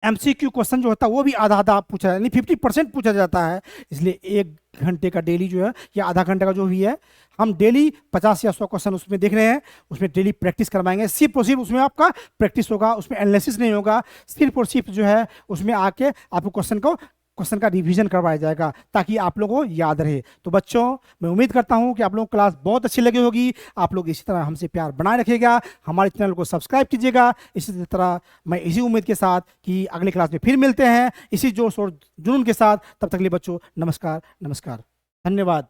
MCQ क्वेश्चन जो होता है वो भी आधा आधा पूछा यानी 50% पूछा जाता है, इसलिए 1 घंटे का डेली जो है या आधा घंटे का जो भी है, हम डेली 50 या 100 क्वेश्चन उसमें देख रहे हैं, उसमें डेली प्रैक्टिस करवाएंगे। सिर्फ और सिर्फ उसमें आपका प्रैक्टिस होगा, उसमें एनालिसिस नहीं होगा, सिर्फ और सिर्फ जो है उसमें आके आपको क्वेश्चन का रिवीजन करवाया जाएगा ताकि आप लोगों को याद रहे। तो बच्चों मैं उम्मीद करता हूं कि आप लोगों को क्लास बहुत अच्छी लगी होगी, आप लोग इसी तरह हमसे प्यार बनाए रखिएगा, हमारे चैनल को सब्सक्राइब कीजिएगा। इसी तरह मैं इसी उम्मीद के साथ कि अगले क्लास में फिर मिलते हैं इसी जोश और जुनून के साथ। तब तक के लिए बच्चों नमस्कार, धन्यवाद।